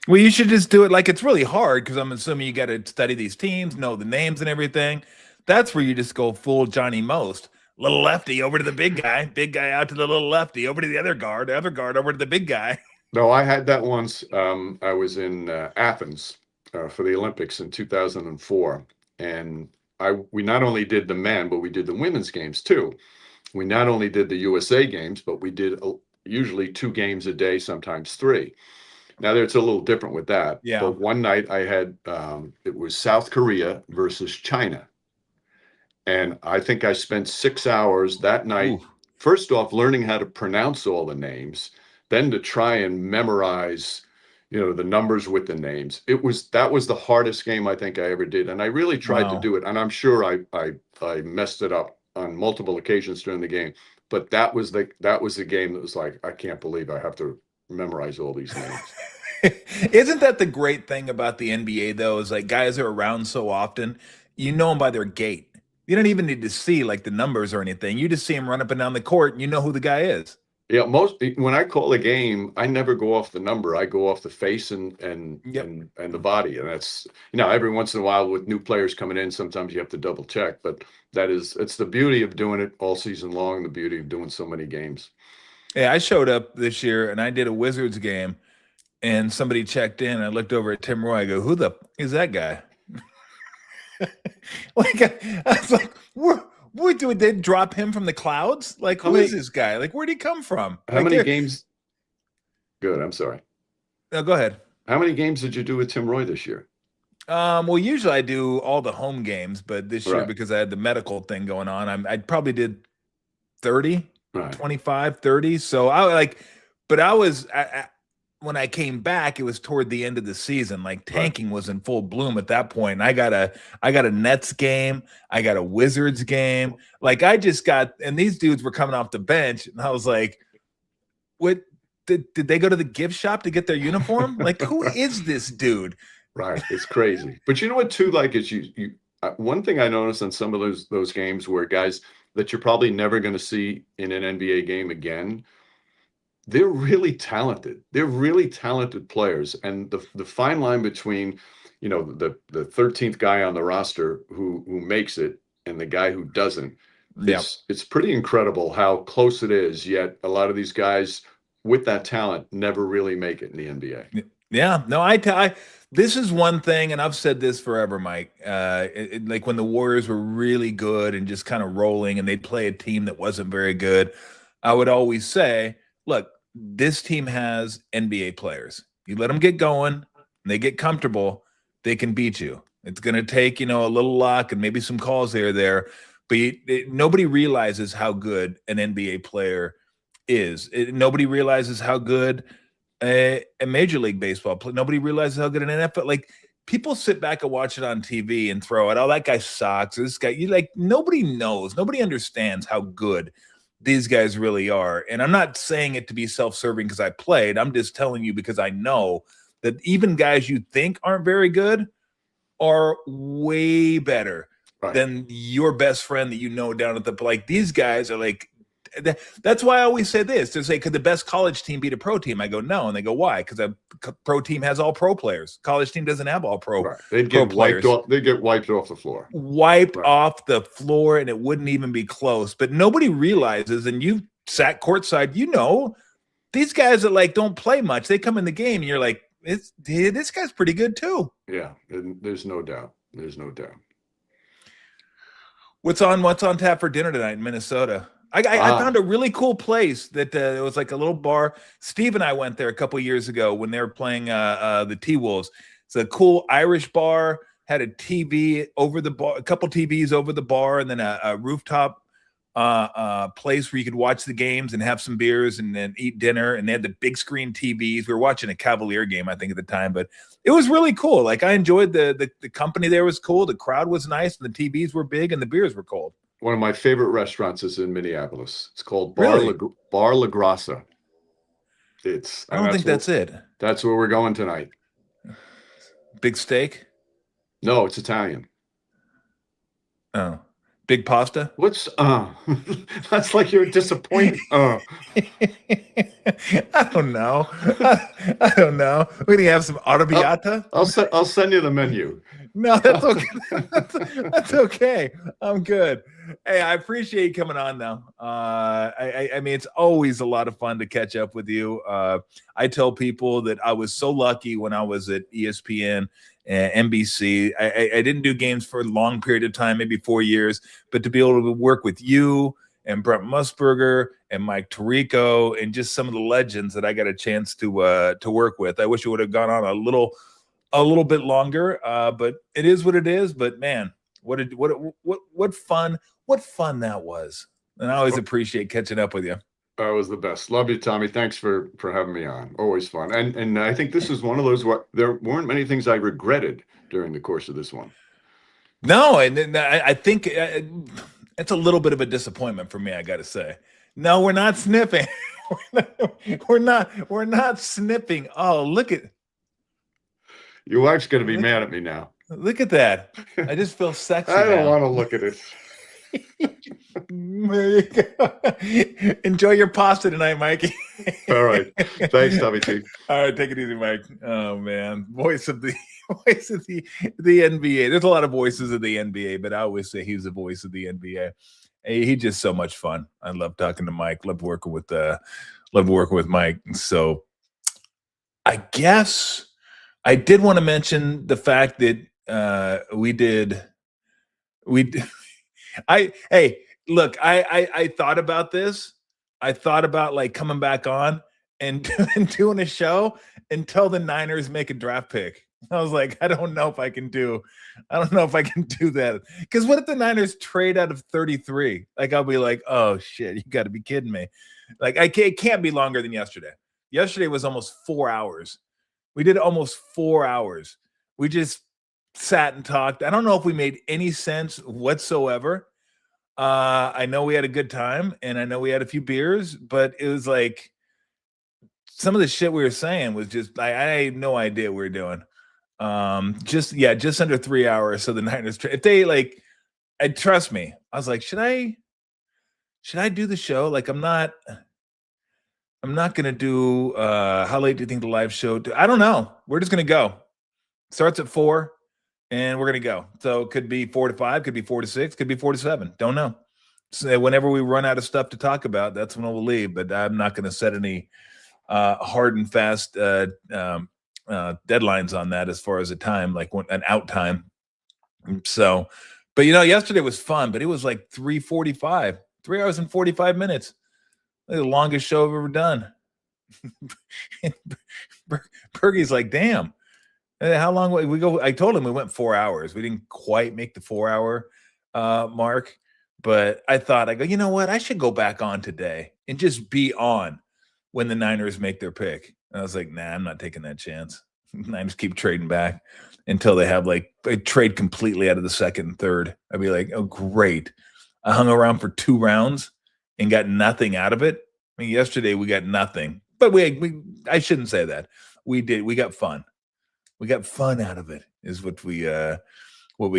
Well, you should just do it like it's really hard because I'm assuming you got to study these teams, know the names and everything. That's where you just go full Johnny Most. Little lefty over to the big guy out to the little lefty, over to the other guard over to the big guy. No, I had that once. I was in Athens for the Olympics in 2004, and we not only did the men, but we did the women's games too. We not only did the USA games, but we did usually two games a day, sometimes three. Now it's a little different with that. Yeah. But one night I had it was South Korea versus China, and I think I spent 6 hours that night. Ooh. First off, learning how to pronounce all the names, then to try and memorize, the numbers with the names. That was the hardest game I think I ever did, and I really tried to Wow. do it. And I'm sure I messed it up on multiple occasions during the game. But that was the game that was like, I can't believe I have to memorize all these names. Isn't that the great thing about the NBA though? Is like guys are around so often, you know them by their gait. You don't even need to see like the numbers or anything. You just see them run up and down the court, and you know who the guy is. Yeah, when I call a game, I never go off the number. I go off the face and Yep. the body, and that's every once in a while with new players coming in, sometimes you have to double check. But it's the beauty of doing it all season long. The beauty of doing so many games. Yeah, I showed up this year and I did a Wizards game, and somebody checked in. I looked over at Tim Roy. I go, "Who the is that guy?" Like I was like, "What do they drop him from the clouds? Like, How who is many this guy? Like, where'd he come from?" how Like, many games? Good. I'm sorry. no, go ahead. How many games did you do with Tim Roy this year? Well, usually I do all the home games, but this year Right. because I had the medical thing going on, I probably did 30. Right. 25, 30. So but when I came back, it was toward the end of the season. Like Right. tanking was in full bloom at that point. And I got a Nets game, I got a Wizards game. Like I just got, and these dudes were coming off the bench, and I was like, what? Did they go to the gift shop to get their uniform? Like, who is this dude? Right. It's crazy. But you know what too? Like is you one thing I noticed on some of those games where guys that you're probably never going to see in an NBA game again, they're really talented. They're really talented players. And the fine line between, the 13th guy on the roster who makes it and the guy who doesn't, Yeah. it's pretty incredible how close it is. Yet a lot of these guys with that talent never really make it in the NBA. Yeah, no, this is one thing, and I've said this forever, Mike. Like when the Warriors were really good and just kind of rolling, and they'd play a team that wasn't very good, I would always say, look, this team has NBA players. You let them get going, and they get comfortable, they can beat you. It's going to take, a little luck and maybe some calls here or there, but nobody realizes how good an NBA player is. Nobody realizes how good a Major League Baseball player. Nobody realizes how good an NFL. Like people sit back and watch it on TV and throw it. Oh, that guy sucks. This guy, nobody knows. Nobody understands how good these guys really are. And I'm not saying it to be self-serving because I played. I'm just telling you because I know that even guys you think aren't very good are way better than your best friend that down at the like. These guys are like. That's why I always say this. To say, could the best college team beat a pro team? I go, no. And they go, why? Because a pro team has all pro players. College team doesn't have all pro. Right. They'd get wiped off. They get wiped off the floor. Wiped off the floor, and it wouldn't even be close. But nobody realizes, and you sat courtside, these guys that don't play much. They come in the game, and you're like, this guy's pretty good too. Yeah, there's no doubt. There's no doubt. What's on tap for dinner tonight in Minnesota? I found a really cool place that it was like a little bar. Steve and I went there a couple years ago when they were playing the T-Wolves. It's a cool Irish bar, had a TV over the bar, a couple TVs over the bar, and then a rooftop place where you could watch the games and have some beers and then eat dinner. And they had the big screen TVs. We were watching a Cavalier game, I think, at the time, but it was really cool. Like I enjoyed the company there was cool. The crowd was nice, and the TVs were big, and the beers were cold. One of my favorite restaurants is in Minneapolis. It's called Bar La Grassa. I don't think that's it. That's where we're going tonight. Big steak? No, it's Italian. Oh. Big pasta? What's that's like you're disappointed. I don't know. I don't know. We're gonna have some arrabbiata. I'll send you the menu. No, that's okay. That's okay. I'm good. Hey, I appreciate you coming on though. I mean, it's always a lot of fun to catch up with you. I tell people that I was so lucky when I was at ESPN and NBC. I didn't do games for a long period of time, maybe 4 years, but to be able to work with you and Brent Musburger and Mike Tirico and just some of the legends that I got a chance to work with. I wish it would have gone on a little bit longer, but it is what it is. But man, what fun that was. And I always appreciate catching up with you. That was the best. Love you, Tommy. Thanks for having me on. Always fun. And I think this is one of those there weren't many things I regretted during the course of this one. No, and I think it's a little bit of a disappointment for me, I got to say. No, we're not sniffing. We're not sniffing. Oh, look at your wife's going to be mad at me now. Look at that. I just feel sexy. I don't want to look at it. There you go. Enjoy your pasta tonight, Mikey. All right. Thanks, Tommy T. All right, take it easy, Mike. Oh man. Voice of the NBA. There's a lot of voices of the NBA, but I always say he's the voice of the NBA. Hey, he's just so much fun. I love talking to Mike. Love working with Mike. So I guess I did want to mention the fact that I thought about this. I thought about like coming back on and doing a show until the Niners make a draft pick. I was like, I don't know if I can do that. Because what if the Niners trade out of 33? Like, I'll be like, oh shit, you got to be kidding me. Like, it can't be longer than yesterday. Yesterday was almost 4 hours. We did almost 4 hours. We just sat and talked. I don't know if we made any sense whatsoever. I know we had a good time, and I know we had a few beers, but it was like some of the shit we were saying was just I had no idea what we were doing. Just under 3 hours. So the Niners, if they like, trust me, I was like, should I do the show? Like, I'm not gonna do. How late do you think the live show? I don't know. We're just gonna go. Starts at 4, and we're gonna go. So it could be 4 to 5, could be 4 to 6, could be 4 to 7. Don't know. So whenever we run out of stuff to talk about, that's when we'll leave. But I'm not gonna set any hard and fast deadlines on that as far as a time, like an out time. So, but yesterday was fun, but it was like 3:45, 3 hours and 45 minutes. The longest show I've ever done. Bergie's like, damn, how long we go? I told him we went 4 hours. We didn't quite make the 4 hour mark, but I thought, I go, you know what? I should go back on today and just be on when the Niners make their pick. And I was like, nah, I'm not taking that chance. Niners keep trading back until they have like a trade completely out of the second and third. I'd be like, oh, great. I hung around for 2 rounds and got nothing out of it. I mean, yesterday we got nothing, but I shouldn't say that. We got fun. We got fun out of it is what we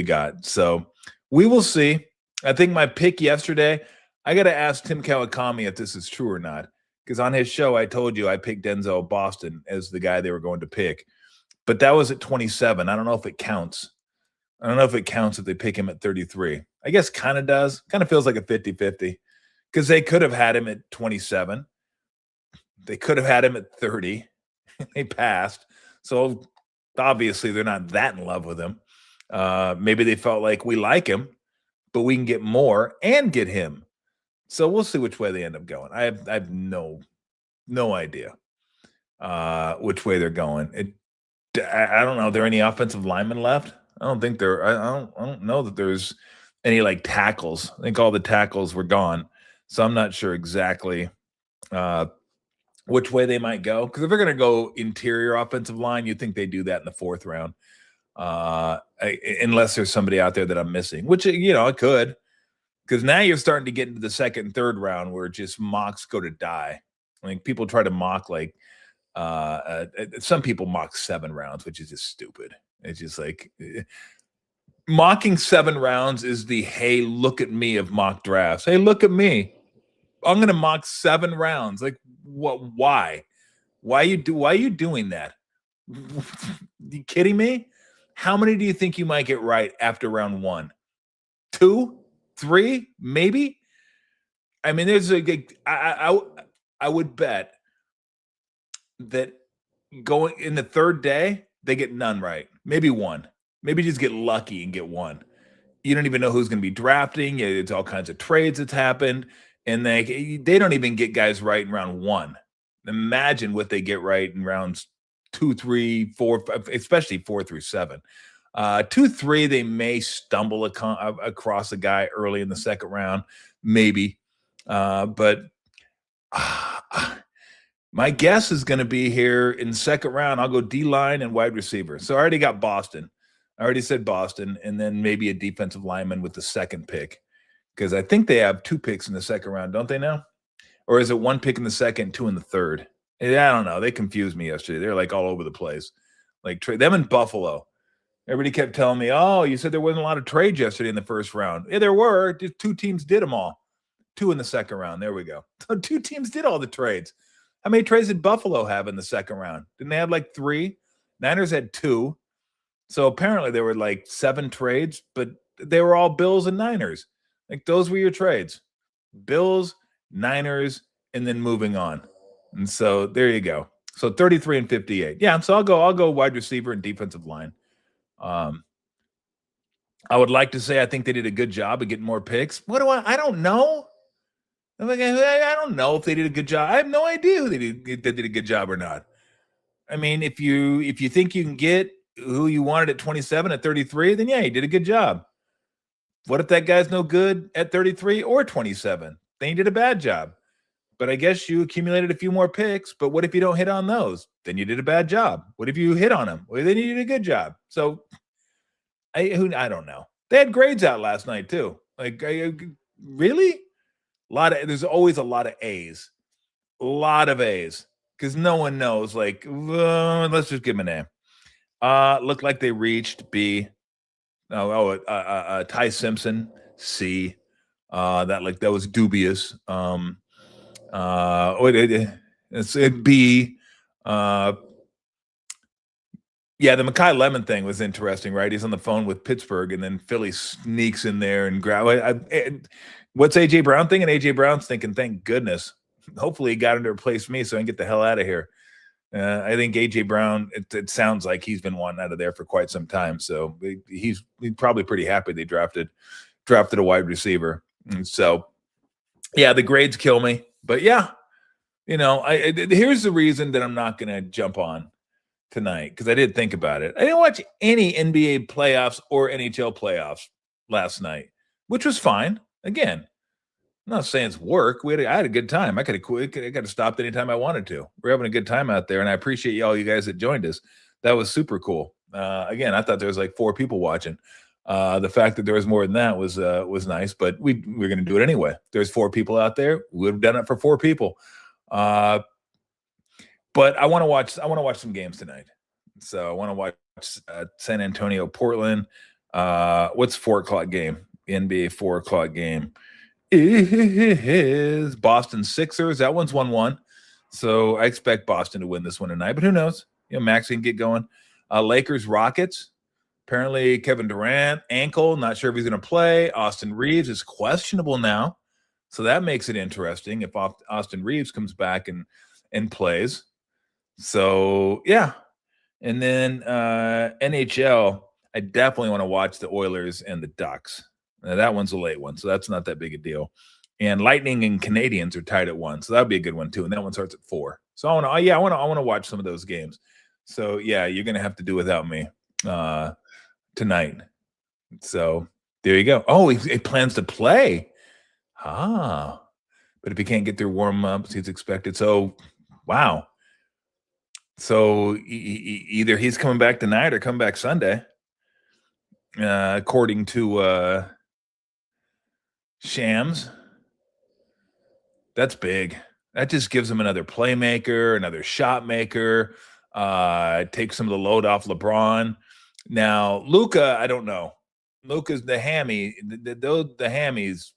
got. So we will see. I think my pick yesterday, I got to ask Tim Kawakami if this is true or not. Because on his show, I told you I picked Denzel Boston as the guy they were going to pick. But that was at 27. I don't know if it counts. I don't know if it counts if they pick him at 33. I guess kind of does. Kind of feels like a 50-50. Because they could have had him at 27. They could have had him at 30. They passed. So obviously they're not that in love with him. Maybe they felt like we like him, but we can get more and get him. So we'll see which way they end up going. I have no idea which way they're going. I don't know. Are there any offensive linemen left? I don't think there. I don't know that there's any like tackles. I think all the tackles were gone. So I'm not sure exactly which way they might go. Because if they're going to go interior offensive line, you'd think they do that in the 4th round, unless there's somebody out there that I'm missing. Which I could. Because now you're starting to get into the 2nd and 3rd round where just mocks go to die. I mean, people try to mock like some people mock 7 rounds, which is just stupid. It's just like mocking 7 rounds is the hey, look at me of mock drafts. Hey, look at me. I'm going to mock 7 rounds. Like what? Why? Why are you doing that? You kidding me? How many do you think you might get right after round 1? 2? 3, maybe. I mean, there's I would bet that going in the 3rd day they get none right, maybe 1, maybe just get lucky and get 1. You don't even know who's going to be drafting. It's all kinds of trades that's happened, and they don't even get guys right in round 1. Imagine what they get right in rounds 2, 3, 4, 5, especially 4 through 7. 2, 3, they may stumble across a guy early in the 2nd round, maybe. But my guess is going to be here in 2nd round. I'll go D-line and wide receiver. So I already got Boston. I already said Boston, and then maybe a defensive lineman with the 2nd pick. Because I think they have 2 picks in the 2nd round, don't they now? Or is it 1 pick in the 2nd, 2 in the 3rd? I don't know. They confused me yesterday. They're like all over the place. Like them in Buffalo. Everybody kept telling me, oh, you said there wasn't a lot of trades yesterday in the 1st round. Yeah, there were. Just 2 teams did them all. 2 in the 2nd round. There we go. So 2 teams did all the trades. How many trades did Buffalo have in the 2nd round? Didn't they have like 3? Niners had 2. So apparently there were like 7 trades, but they were all Bills and Niners. Like those were your trades. Bills, Niners, and then moving on. And so there you go. So 33 and 58. Yeah, so I'll go wide receiver and defensive line. I would like to say I think they did a good job of getting more picks. I don't know. I don't know if they did a good job. I have no idea who they did a good job or not. I mean, if you think you can get who you wanted at 27 at 33, then yeah, you did a good job. What if that guy's no good at 33 or 27? Then you did a bad job. But I guess you accumulated a few more picks. But what if you don't hit on those? Then you did a bad job. What if you hit on them? Well, then you did a good job. So I don't know. They had grades out last night too. Like, really? There's always a lot of A's. A lot of A's. Because no one knows. Like, let's just give them an A. Looked like they reached B. Ty Simpson, C. That was dubious. It's B. Yeah, the Makai Lemon thing was interesting, right? He's on the phone with Pittsburgh, and then Philly sneaks in there and grab. What's AJ Brown thinking? AJ Brown's thinking, thank goodness. Hopefully, he got him to replace me so I can get the hell out of here. I think AJ Brown. It sounds like he's been wanting out of there for quite some time. So he's probably pretty happy they drafted a wide receiver. And so, yeah, the grades kill me. But yeah, here's the reason that I'm not going to jump on tonight, because I did think about it. I didn't watch any NBA playoffs or NHL playoffs last night, which was fine. Again, I'm not saying it's work. I had a good time. I could have stopped anytime I wanted to. We're having a good time out there, and I appreciate all you guys that joined us. That was super cool. Again, I thought there was like 4 people watching. The fact that there was more than that was nice, but we're going to do it anyway. There's 4 people out there. We would have done it for 4 people. But I want to watch some games tonight. So I want to watch San Antonio, Portland. What's 4:00 game? NBA 4:00 game is Boston Sixers. That one's 1-1. So I expect Boston to win this one tonight, but who knows? Max can get going. Lakers, Rockets. Apparently Kevin Durant, ankle, not sure if he's going to play. Austin Reeves is questionable now. So that makes it interesting if Austin Reeves comes back and plays. So, yeah. And then NHL, I definitely want to watch the Oilers and the Ducks. Now, that one's a late one, so that's not that big a deal. And Lightning and Canadians are tied at 1, so that'd be a good one too. And that one starts at 4. So I want to watch some of those games. So yeah, you're gonna have to do without me tonight. So there you go. Oh, he plans to play. But if he can't get through warm-ups, he's expected. So, wow. So either he's coming back tonight or come back Sunday, according to Shams. That's big. That just gives him another playmaker, another shot maker. Takes some of the load off LeBron. Now, Luka, I don't know. Luka's the hammy. The hammies,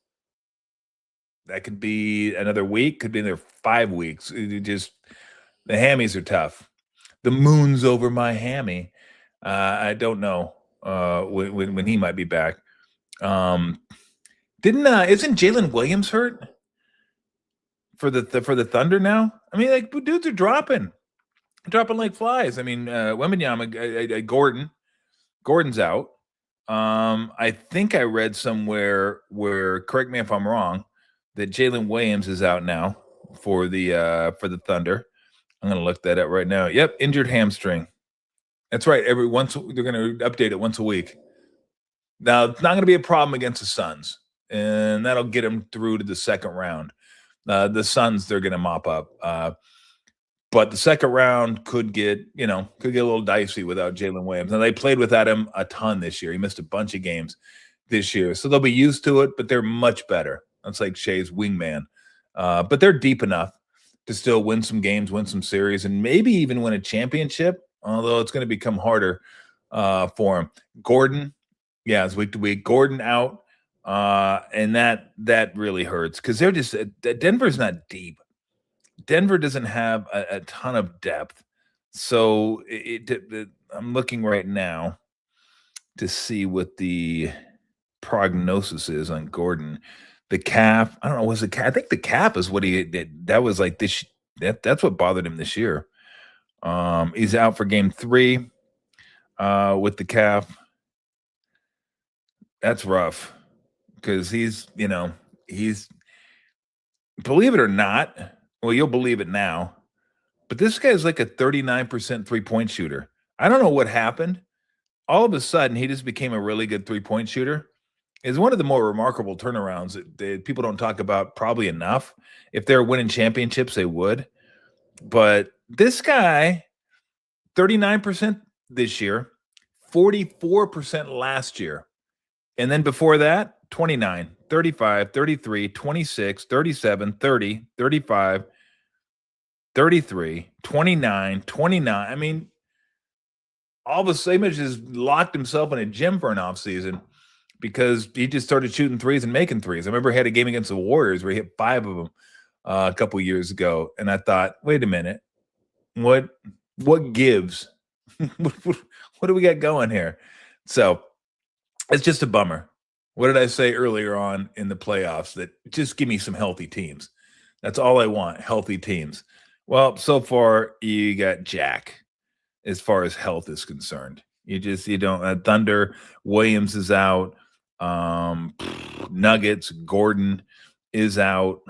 that could be another week, could be another 5 weeks. The hammies are tough. The moon's over my hammy. I don't know when he might be back. Isn't Jalen Williams hurt for the Thunder now? I mean, like, dudes are dropping like flies. I mean, Wembanyama, Gordon's out. I think I read somewhere where, correct me if I'm wrong, that Jalen Williams is out now for the Thunder. I'm going to look that up right now. Yep, injured hamstring. That's right. They're going to update it once a week. Now, it's not going to be a problem against the Suns, and that'll get them through to the second round. The Suns, they're going to mop up. But the second round could get a little dicey without Jalen Williams. Now, they played without him a ton this year. He missed a bunch of games this year. So they'll be used to it, but they're much better. That's like Shea's wingman. But they're deep enough to still win some games, win some series, and maybe even win a championship, although it's going to become harder for him. Gordon, yeah, it's week to week. Gordon out, and that really hurts because they're just Denver's not deep. Denver doesn't have a ton of depth. So I'm looking right now to see what the prognosis is on Gordon. The calf, I don't know, was the calf? I think the calf is what he did. That was like this. That's what bothered him this year. He's out for game 3 with the calf. That's rough because he's believe it or not, well, you'll believe it now, but this guy's like a 39% 3-point shooter. I don't know what happened. all of a sudden he just became a really good 3-point shooter. Is one of the more remarkable turnarounds that people don't talk about probably enough. If they're winning championships, they would. But this guy, 39% this year, 44% last year. And then before that, 29, 35, 33, 26, 37, 30, 35, 33, 29, 29. I mean, all of a sudden, he just locked himself in a gym for an offseason because he just started shooting threes and making threes. I remember he had a game against the Warriors where he hit 5 of them a couple years ago. And I thought, wait a minute, what gives? what do we got going here? So it's just a bummer. What did I say earlier on in the playoffs? That just give me some healthy teams. That's all I want, healthy teams. Well, so far you got Jack as far as health is concerned. You don't Thunder, Williams is out. Nuggets, Gordon is out.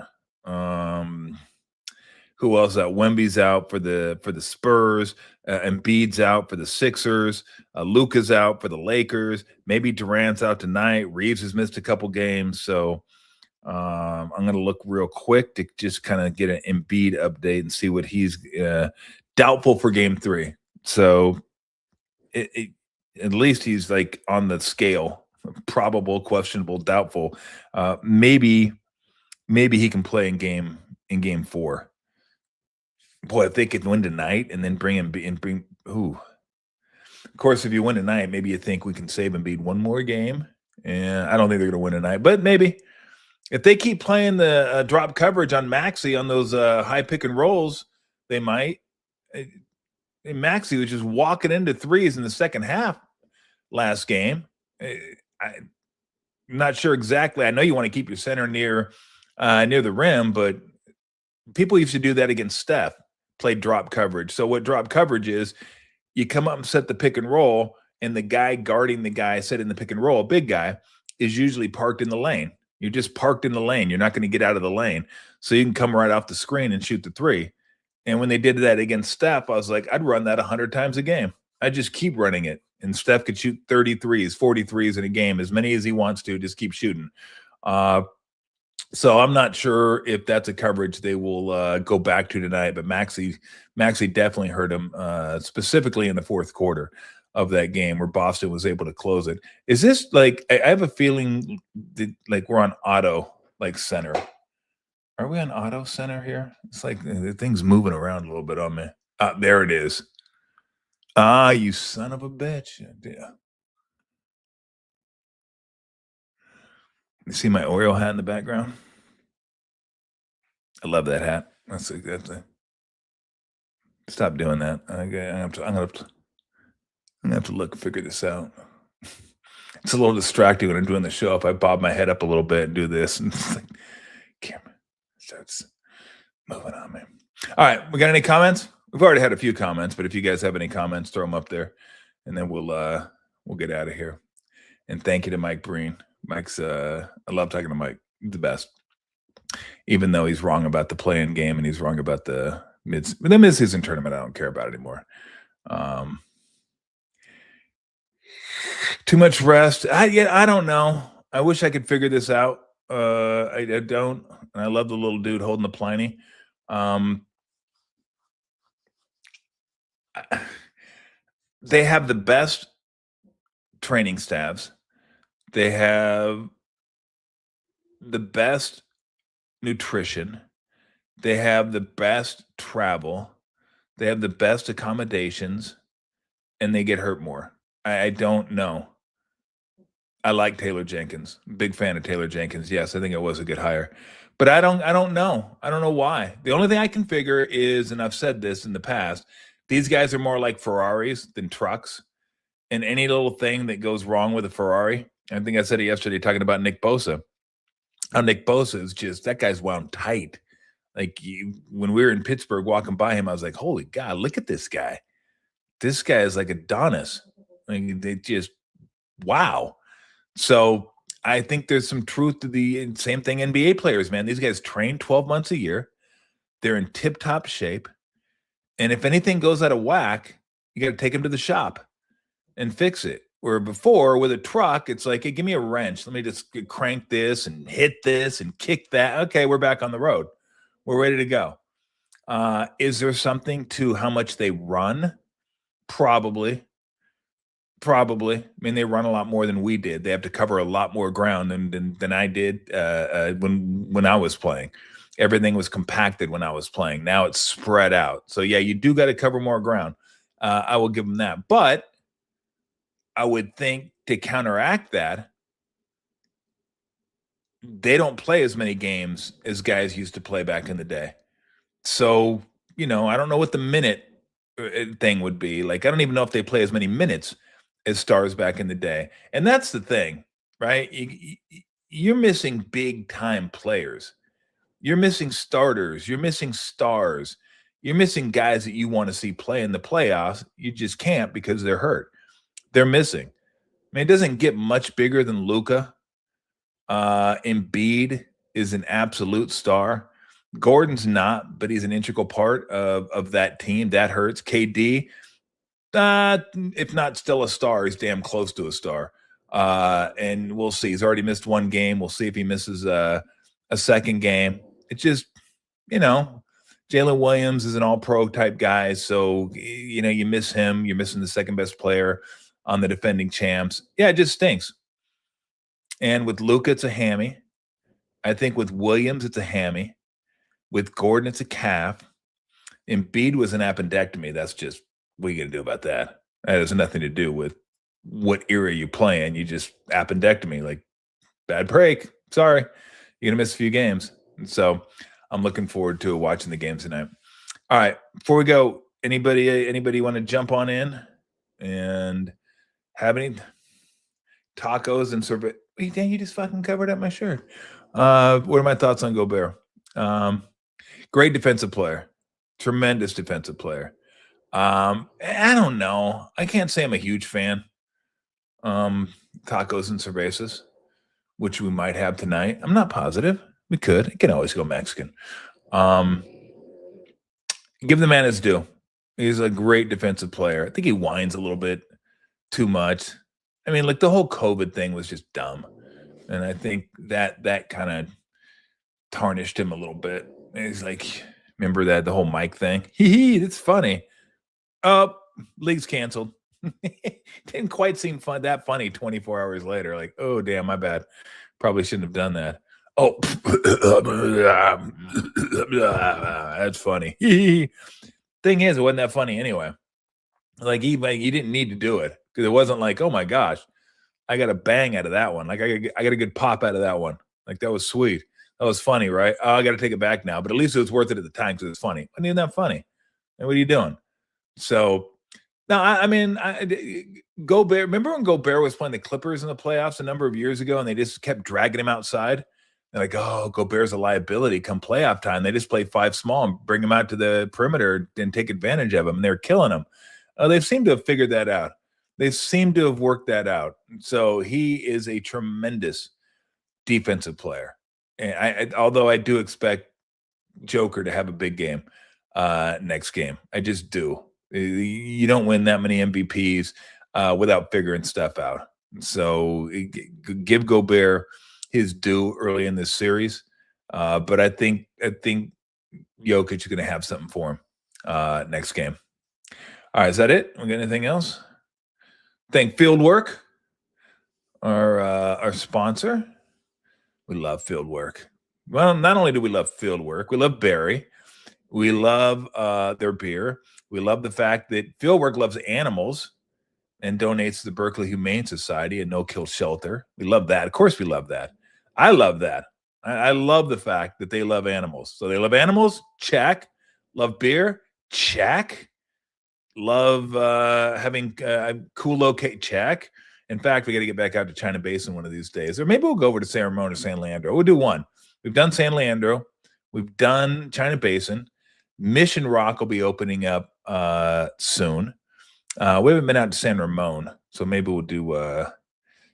Who else out? Wemby's out for the Spurs. Embiid's out for the Sixers. Luka's out for the Lakers. Maybe Durant's out tonight. Reeves has missed a couple games. So I'm going to look real quick to just kind of get an Embiid update and see what he's doubtful for game 3. So at least he's like on the scale, probable, questionable, doubtful. Maybe he can play in game 4. Boy, if they could win tonight and then bring who? Of course, if you win tonight, maybe you think we can save Embiid one more game. And I don't think they're going to win tonight, but maybe if they keep playing the drop coverage on Maxey on those high pick and rolls, they might. Maxey was just walking into threes in the second half last game. I'm not sure exactly. I know you want to keep your center near the rim, but people used to do that against Steph. Play drop coverage. So what drop coverage is, you come up and set the pick and roll, and the guy guarding the guy setting the pick and roll, a big guy, is usually parked in the lane. You're just parked in the lane. You're not going to get out of the lane. So you can come right off the screen and shoot the 3. And when they did that against Steph, I was like, I'd run that 100 times a game. I'd just keep running it. And Steph could shoot 33s, 43s in a game, as many as he wants to, just keep shooting. So I'm not sure if that's a coverage they will go back to tonight, but Maxey definitely hurt him, specifically in the fourth quarter of that game where Boston was able to close it. Is this like, I have a feeling that like we're on auto, like center. Are we on auto center here? It's like the thing's moving around a little bit on me. There it is. You son of a bitch. Yeah. You see my Oreo hat in the background? I love that hat. That's a stop doing that. I'm gonna have to look and figure this out. It's a little distracting when I'm doing the show. If I bob my head up a little bit and do this, and it's like, camera starts moving on me. All right, we got any comments? We've already had a few comments, but if you guys have any comments, throw them up there, and then we'll get out of here. And thank you to Mike Breen. Mike's I love talking to Mike. He's the best. Even though he's wrong about the play-in game and he's wrong about the mid-season tournament, I don't care about it anymore. Too much rest. I don't know. I wish I could figure this out. I don't. And I love the little dude holding the Pliny. They have the best training staffs. They have the best nutrition. They have the best travel. They have the best accommodations, and they get hurt more. I don't know. I like Taylor Jenkins. Big fan of Taylor Jenkins. Yes, I think it was a good hire. But I don't know. I don't know why. The only thing I can figure is, and I've said this in the past, these guys are more like Ferraris than trucks. And any little thing that goes wrong with a Ferrari, I think I said it yesterday talking about Nick Bosa. How Nick Bosa is just, that guy's wound tight. Like when we were in Pittsburgh walking by him, I was like, holy God, look at this guy. This guy is like Adonis. I mean, they just, wow. So I think there's some truth to the same thing NBA players, man. These guys train 12 months a year. They're in tip-top shape. And if anything goes out of whack, you got to take them to the shop. and fix it. Where before with a truck, it's like, hey, give me a wrench. Let me just crank this and hit this and kick that. Okay, we're back on the road. We're ready to go. Is there something to how much they run? Probably. Probably. I mean, they run a lot more than we did. They have to cover a lot more ground than I did when I was playing. Everything was compacted when I was playing. Now it's spread out. So yeah, you do got to cover more ground. I will give them that. But I would think to counteract that, they don't play as many games as guys used to play back in the day. So, I don't know what the minute thing would be. Like, I don't even know if they play as many minutes as stars back in the day. And that's the thing, right? You're missing big time players. You're missing starters. You're missing stars. You're missing guys that you want to see play in the playoffs. You just can't because they're hurt. They're missing. I mean, it doesn't get much bigger than Luka. Embiid is an absolute star. Gordon's not, but he's an integral part of that team. That hurts. KD, if not still a star, he's damn close to a star. And we'll see. He's already missed one game. We'll see if he misses a second game. It's just, Jalen Williams is an all-pro type guy. So, you miss him. You're missing the second best player on the defending champs. Yeah, it just stinks. And with Luka, it's a hammy. I think with Williams, it's a hammy. With Gordon, it's a calf. Embiid was an appendectomy. That's just, what are you going to do about that? That has nothing to do with what era you play in. You just appendectomy, like bad break. Sorry, you're going to miss a few games. And so I'm looking forward to watching the games tonight. All right, before we go, anybody want to jump on in and have any tacos and sorbet? Dang, you just fucking covered up my shirt. What are my thoughts on Gobert? Great defensive player. Tremendous defensive player. I don't know. I can't say I'm a huge fan. Tacos and cervezas, which we might have tonight. I'm not positive. We could. It can always go Mexican. Give the man his due. He's a great defensive player. I think he whines a little bit too much. I mean, like the whole COVID thing was just dumb. And I think that kind of tarnished him a little bit. And he's like, remember that, the whole mic thing? That's funny. Oh, league's canceled. Didn't quite seem that funny 24 hours later. Like, oh, damn, my bad. Probably shouldn't have done that. Oh, that's funny. Thing is, it wasn't that funny anyway. Like, he didn't need to do it because it wasn't like, oh my gosh, I got a bang out of that one. Like, I got a good pop out of that one. Like, that was sweet. That was funny, right? Oh, I got to take it back now. But at least it was worth it at the time because it's funny. Wasn't even that funny. And what are you doing? So, no, I mean, Gobert. Remember when Gobert was playing the Clippers in the playoffs a number of years ago, and they just kept dragging him outside? They're like, oh, Gobert's a liability come playoff time. They just play 5 small and bring him out to the perimeter and take advantage of him, and they're killing him. They've seemed to have figured that out. They seem to have worked that out. So he is a tremendous defensive player. And although I do expect Joker to have a big game next game. I just do. You don't win that many MVPs without figuring stuff out. So give Gobert his due early in this series. But I think Jokic is going to have something for him next game. All right, is that it? We got anything else? Thank Fieldwork, our sponsor. We love Fieldwork. Well, not only do we love Fieldwork, we love Barry. We love their beer. We love the fact that Fieldwork loves animals and donates to the Berkeley Humane Society and No Kill Shelter. We love that. Of course, we love that. I love that. I love the fact that they love animals. So they love animals, check. Love beer, check. Love having a cool locate, check. In fact, we got to get back out to China Basin one of these days. Or maybe we'll go over to San Ramon or San Leandro. We'll do one. We've done San Leandro. We've done China Basin. Mission Rock will be opening up soon. We haven't been out to San Ramon, so maybe we'll do I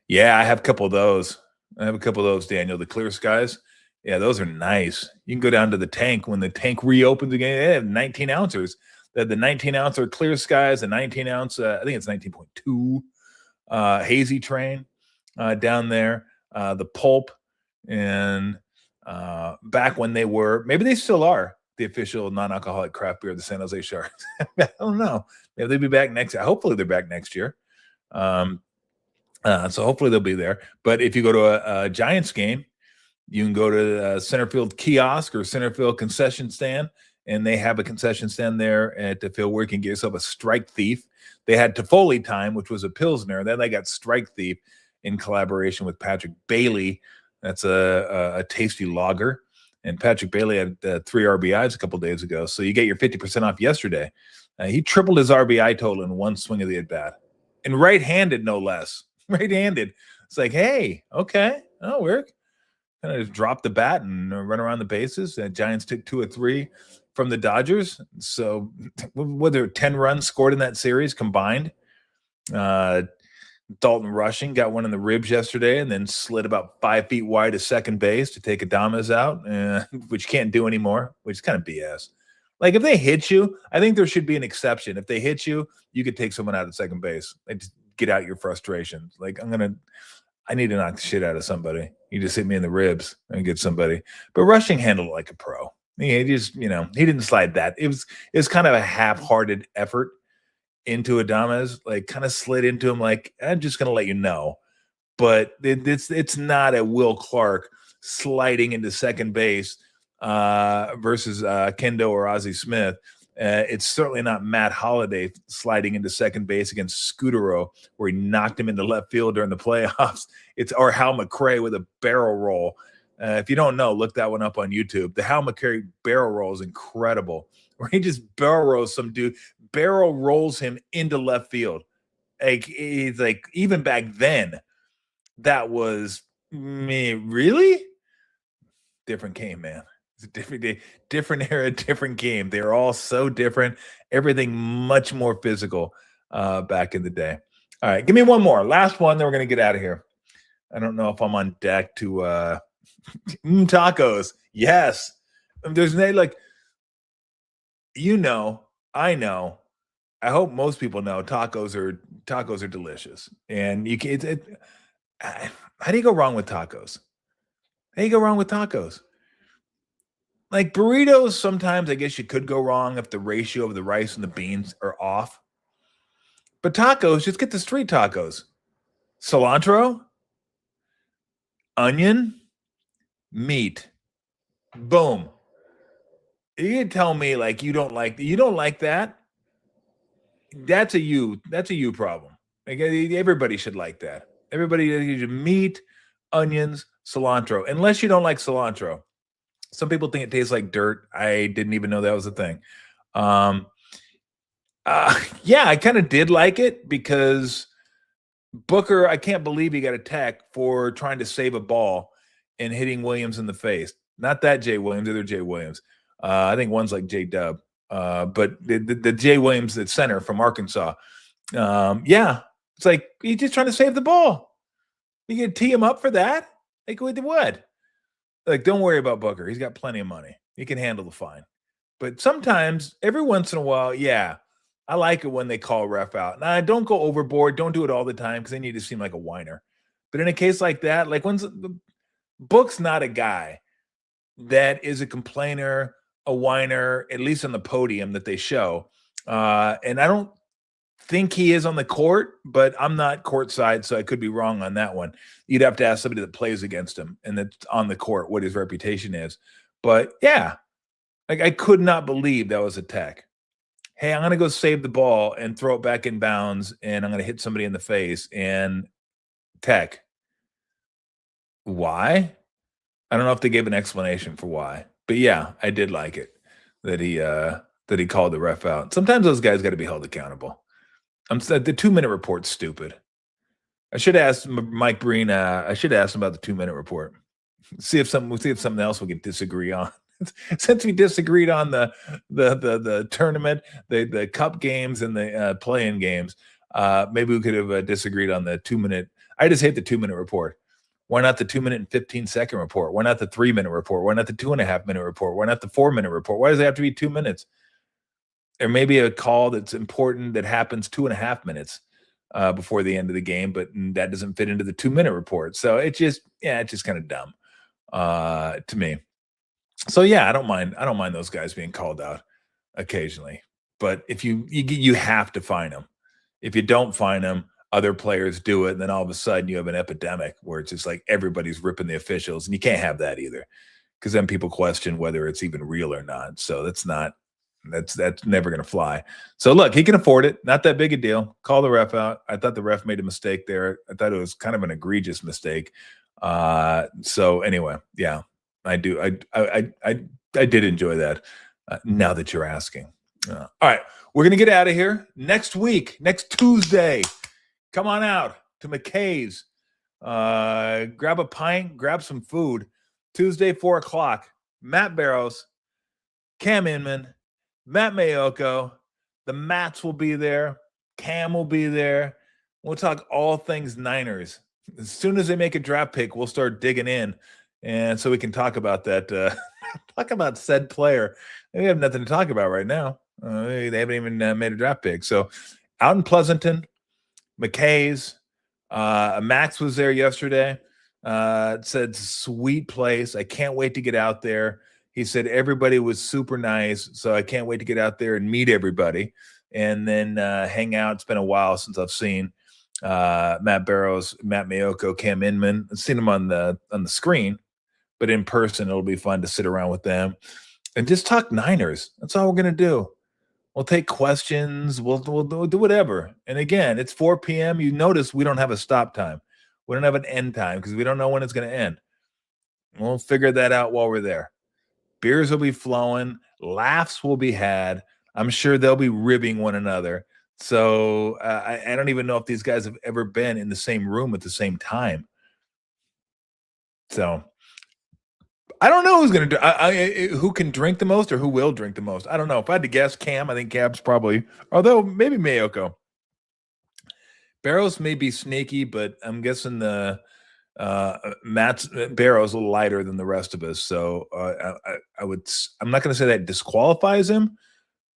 have a couple of those. Daniel. The Clear Skies. Yeah, those are nice. You can go down to the tank when the tank reopens again. They have 19 ounces. The 19-ounce or Clear Skies, the 19-ounce, I think it's 19.2 hazy train down there, the Pulp, and back when they were, maybe they still are, the official non-alcoholic craft beer of the San Jose Sharks. I don't know. Maybe they'll be back next year. Hopefully they're back next year. So hopefully they'll be there. But if you go to a Giants game, you can go to the Centerfield kiosk or Centerfield concession stand, and they have a concession stand there at the field where you can get yourself a Strike Thief. They had Toffoli Time, which was a Pilsner. Then they got Strike Thief in collaboration with Patrick Bailey. That's a tasty lager. And Patrick Bailey had 3 RBIs a couple days ago. So you get your 50% off yesterday. He tripled his RBI total in one swing of the at-bat. And right-handed, no less. Right-handed. It's like, hey, okay, that'll work. Kind of just drop the bat and run around the bases. Giants took 2 of 3 from the Dodgers. So whether 10 runs scored in that series combined. Dalton Rushing got one in the ribs yesterday and then slid about 5 feet wide to second base to take Adames out, which you can't do anymore, which is kind of BS. Like, if they hit you, I think there should be an exception. If they hit you, you could take someone out at second base. Like, just get out your frustration. Like, I need to knock the shit out of somebody. You just hit me in the ribs and get somebody. But Rushing handled it like a pro. He just, he didn't slide that. It was kind of a half-hearted effort into Adames, like kind of slid into him like, I'm just going to let you know. But it's not a Will Clark sliding into second base versus Kendo or Ozzie Smith. It's certainly not Matt Holliday sliding into second base against Scutaro, where he knocked him into left field during the playoffs. It's or Hal McRae with a barrel roll. If you don't know, look that one up on YouTube. The Hal McRae barrel roll is incredible, where he just barrel rolls some dude, barrel rolls him into left field. Like, it's like, even back then, that was me. Really? Different game, man. It's a different day, different era, different game. They're all so different. Everything much more physical back in the day. All right, give me one more. Last one, then we're going to get out of here. I don't know if I'm on deck to tacos. Yes. There's like, I know. I hope most people know tacos are delicious. And you can how do you go wrong with tacos? How do you go wrong with tacos? Like, burritos, sometimes I guess you could go wrong if the ratio of the rice and the beans are off. But tacos, just get the street tacos. Cilantro, onion, meat. Boom. You can tell me like you don't like that. That's a you problem. Like, everybody should like that. Everybody should meat, onions, cilantro, unless you don't like cilantro. Some people think it tastes like dirt. I didn't even know that was a thing. Yeah, I kind of did like it because Booker, I can't believe he got a tech for trying to save a ball and hitting Williams in the face. Not that Jay Williams, the other Jay Williams. I think one's like J Dub. But the Jay Williams at center from Arkansas. Yeah, it's like he's just trying to save the ball. You can tee him up for that? Like, what? Like, don't worry about Booker. He's got plenty of money. He can handle the fine. But sometimes, every once in a while, yeah, I like it when they call a ref out. Now, don't go overboard. Don't do it all the time because then you just seem like a whiner. But in a case like that, like, when Book's not a guy that is a complainer, a whiner, at least on the podium that they show. And I don't think he is on the court, but I'm not courtside, so I could be wrong on that one. You'd have to ask somebody that plays against him and that's on the court what his reputation is. But yeah, like, I could not believe that was a tech. Hey, I'm going to go save the ball and throw it back in bounds, and I'm going to hit somebody in the face. And tech. Why? I don't know if they gave an explanation for why. But yeah, I did like it that he called the ref out. Sometimes those guys got to be held accountable. The 2-minute report's stupid. I should ask Mike Breen. I should ask him about the 2-minute report. See if something else we can disagree on. Since we disagreed on the tournament, the cup games and the play-in games, maybe we could have disagreed on the 2-minute. I just hate the 2-minute report. Why not the 2-minute and 15-second report? Why not the 3-minute report? Why not the 2.5-minute report? Why not the 4-minute report? Why does it have to be 2 minutes? there may be a call that's important that happens 2.5 minutes before the end of the game, but that doesn't fit into the 2-minute report. So it's just kind of dumb to me. So yeah, I don't mind those guys being called out occasionally. But if you have to fine them. If you don't fine them, other players do it, and then all of a sudden you have an epidemic where it's just like everybody's ripping the officials, and you can't have that either, because then people question whether it's even real or not. So that's never going to fly. So look, he can afford it. Not that big a deal. Call the ref out. I thought the ref made a mistake there. I thought it was kind of an egregious mistake. So anyway, yeah, I do. I did enjoy that. Now that you're asking. All right, we're going to get out of here next week, next Tuesday. Come on out to McKay's. Grab a pint, grab some food. Tuesday, 4 o'clock. Matt Barrows, Cam Inman, Matt Mayoko. The Mats will be there. Cam will be there. We'll talk all things Niners. As soon as they make a draft pick, we'll start digging in. And so we can talk about that. Talk about said player. We have nothing to talk about right now. They haven't even made a draft pick. So out in Pleasanton, McKay's. Max was there yesterday. Said sweet place. I can't wait to get out there. He said everybody was super nice, so I can't wait to get out there and meet everybody and then hang out. It's been a while since I've seen Matt Barrows, Matt Mayoko, Cam Inman. I've seen them on the screen, but in person it'll be fun to sit around with them and just talk Niners. That's all we're gonna do. We'll take questions. We'll do whatever. And again, it's 4 p.m. You notice we don't have a stop time. We don't have an end time because we don't know when it's going to end. We'll figure that out while we're there. Beers will be flowing. Laughs will be had. I'm sure they'll be ribbing one another. So I don't even know if these guys have ever been in the same room at the same time. So I don't know who's going to do who can drink the most or who will drink the most. I don't know. If I had to guess, Cam, I think Cam's probably, although maybe Mayoko. Barrows may be sneaky, but I'm guessing the Matt's Barrows a little lighter than the rest of us. So I'm not going to say that disqualifies him,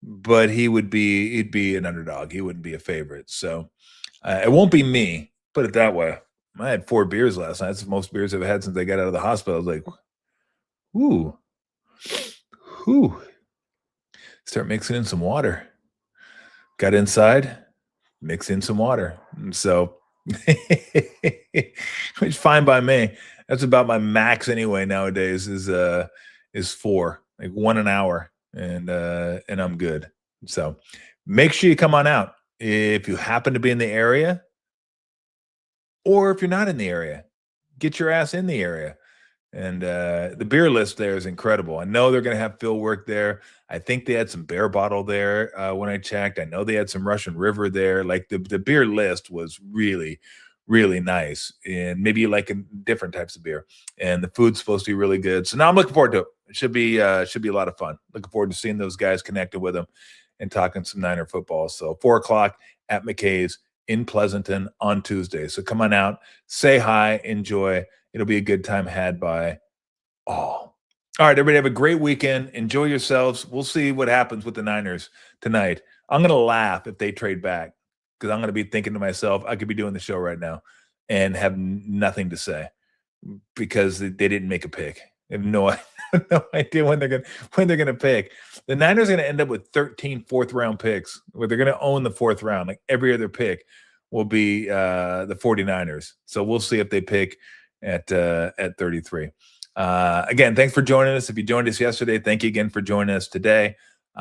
but he'd be an underdog. He wouldn't be a favorite. So it won't be me. Put it that way. I had 4 beers last night. That's the most beers I've had since I got out of the hospital. I was like, ooh. Start mixing in some water. Got inside, mix in some water. And so it's fine by me. That's about my max anyway nowadays is 4, like 1 an hour, and I'm good. So make sure you come on out if you happen to be in the area, or if you're not in the area, get your ass in the area. And the beer list there is incredible. I know they're going to have Phil work there. I think they had some Bear Bottle there when I checked. I know they had some Russian River there. Like the beer list was really, really nice. And maybe you like different types of beer. And the food's supposed to be really good. So now I'm looking forward to it. It should be a lot of fun. Looking forward to seeing those guys, connected with them, and talking some Niner football. So 4 o'clock at McKay's in Pleasanton on Tuesday. So come on out, say hi, enjoy. It'll be a good time had by all. All right, everybody, have a great weekend. Enjoy yourselves. We'll see what happens with the Niners tonight. I'm going to laugh if they trade back, because I'm going to be thinking to myself, I could be doing the show right now and have nothing to say because they didn't make a pick. I have no idea when they're going to pick. The Niners are going to end up with 13 fourth-round picks, where they're going to own the 4th round. Like every other pick will be the 49ers. So we'll see if they pick at 33. Again, thanks for joining us. If you joined us yesterday, thank you again for joining us today.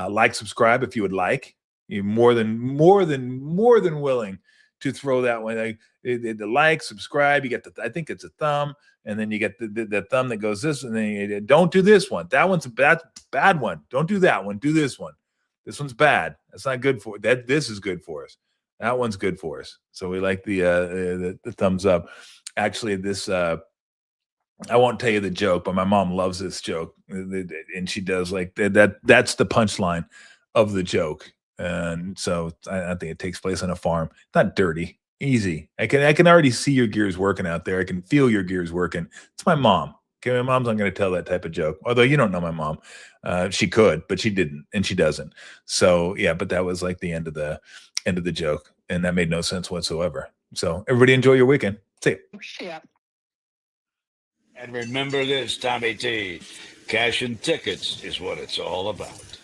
Like, subscribe if you would like. You're more than willing to throw that one. The like, subscribe. You get I think it's a thumb, and then you get the thumb that goes this, and then you don't do this one. That one's a bad one. Don't do that one. Do this one. This one's bad. That's not good for that. This is good for us. That one's good for us. So we like the thumbs up. Actually, this I won't tell you the joke, but my mom loves this joke, and she does like that. That's the punchline of the joke, and so I think it takes place on a farm. Not dirty, easy. I can already see your gears working out there. I can feel your gears working. It's my mom. Okay, my mom's not going to tell that type of joke. Although you don't know my mom, she could, but she didn't, and she doesn't. So yeah, but that was like the end of the joke, and that made no sense whatsoever. So everybody enjoy your weekend. See ya. And remember this, Tommy T, cash and tickets is what it's all about.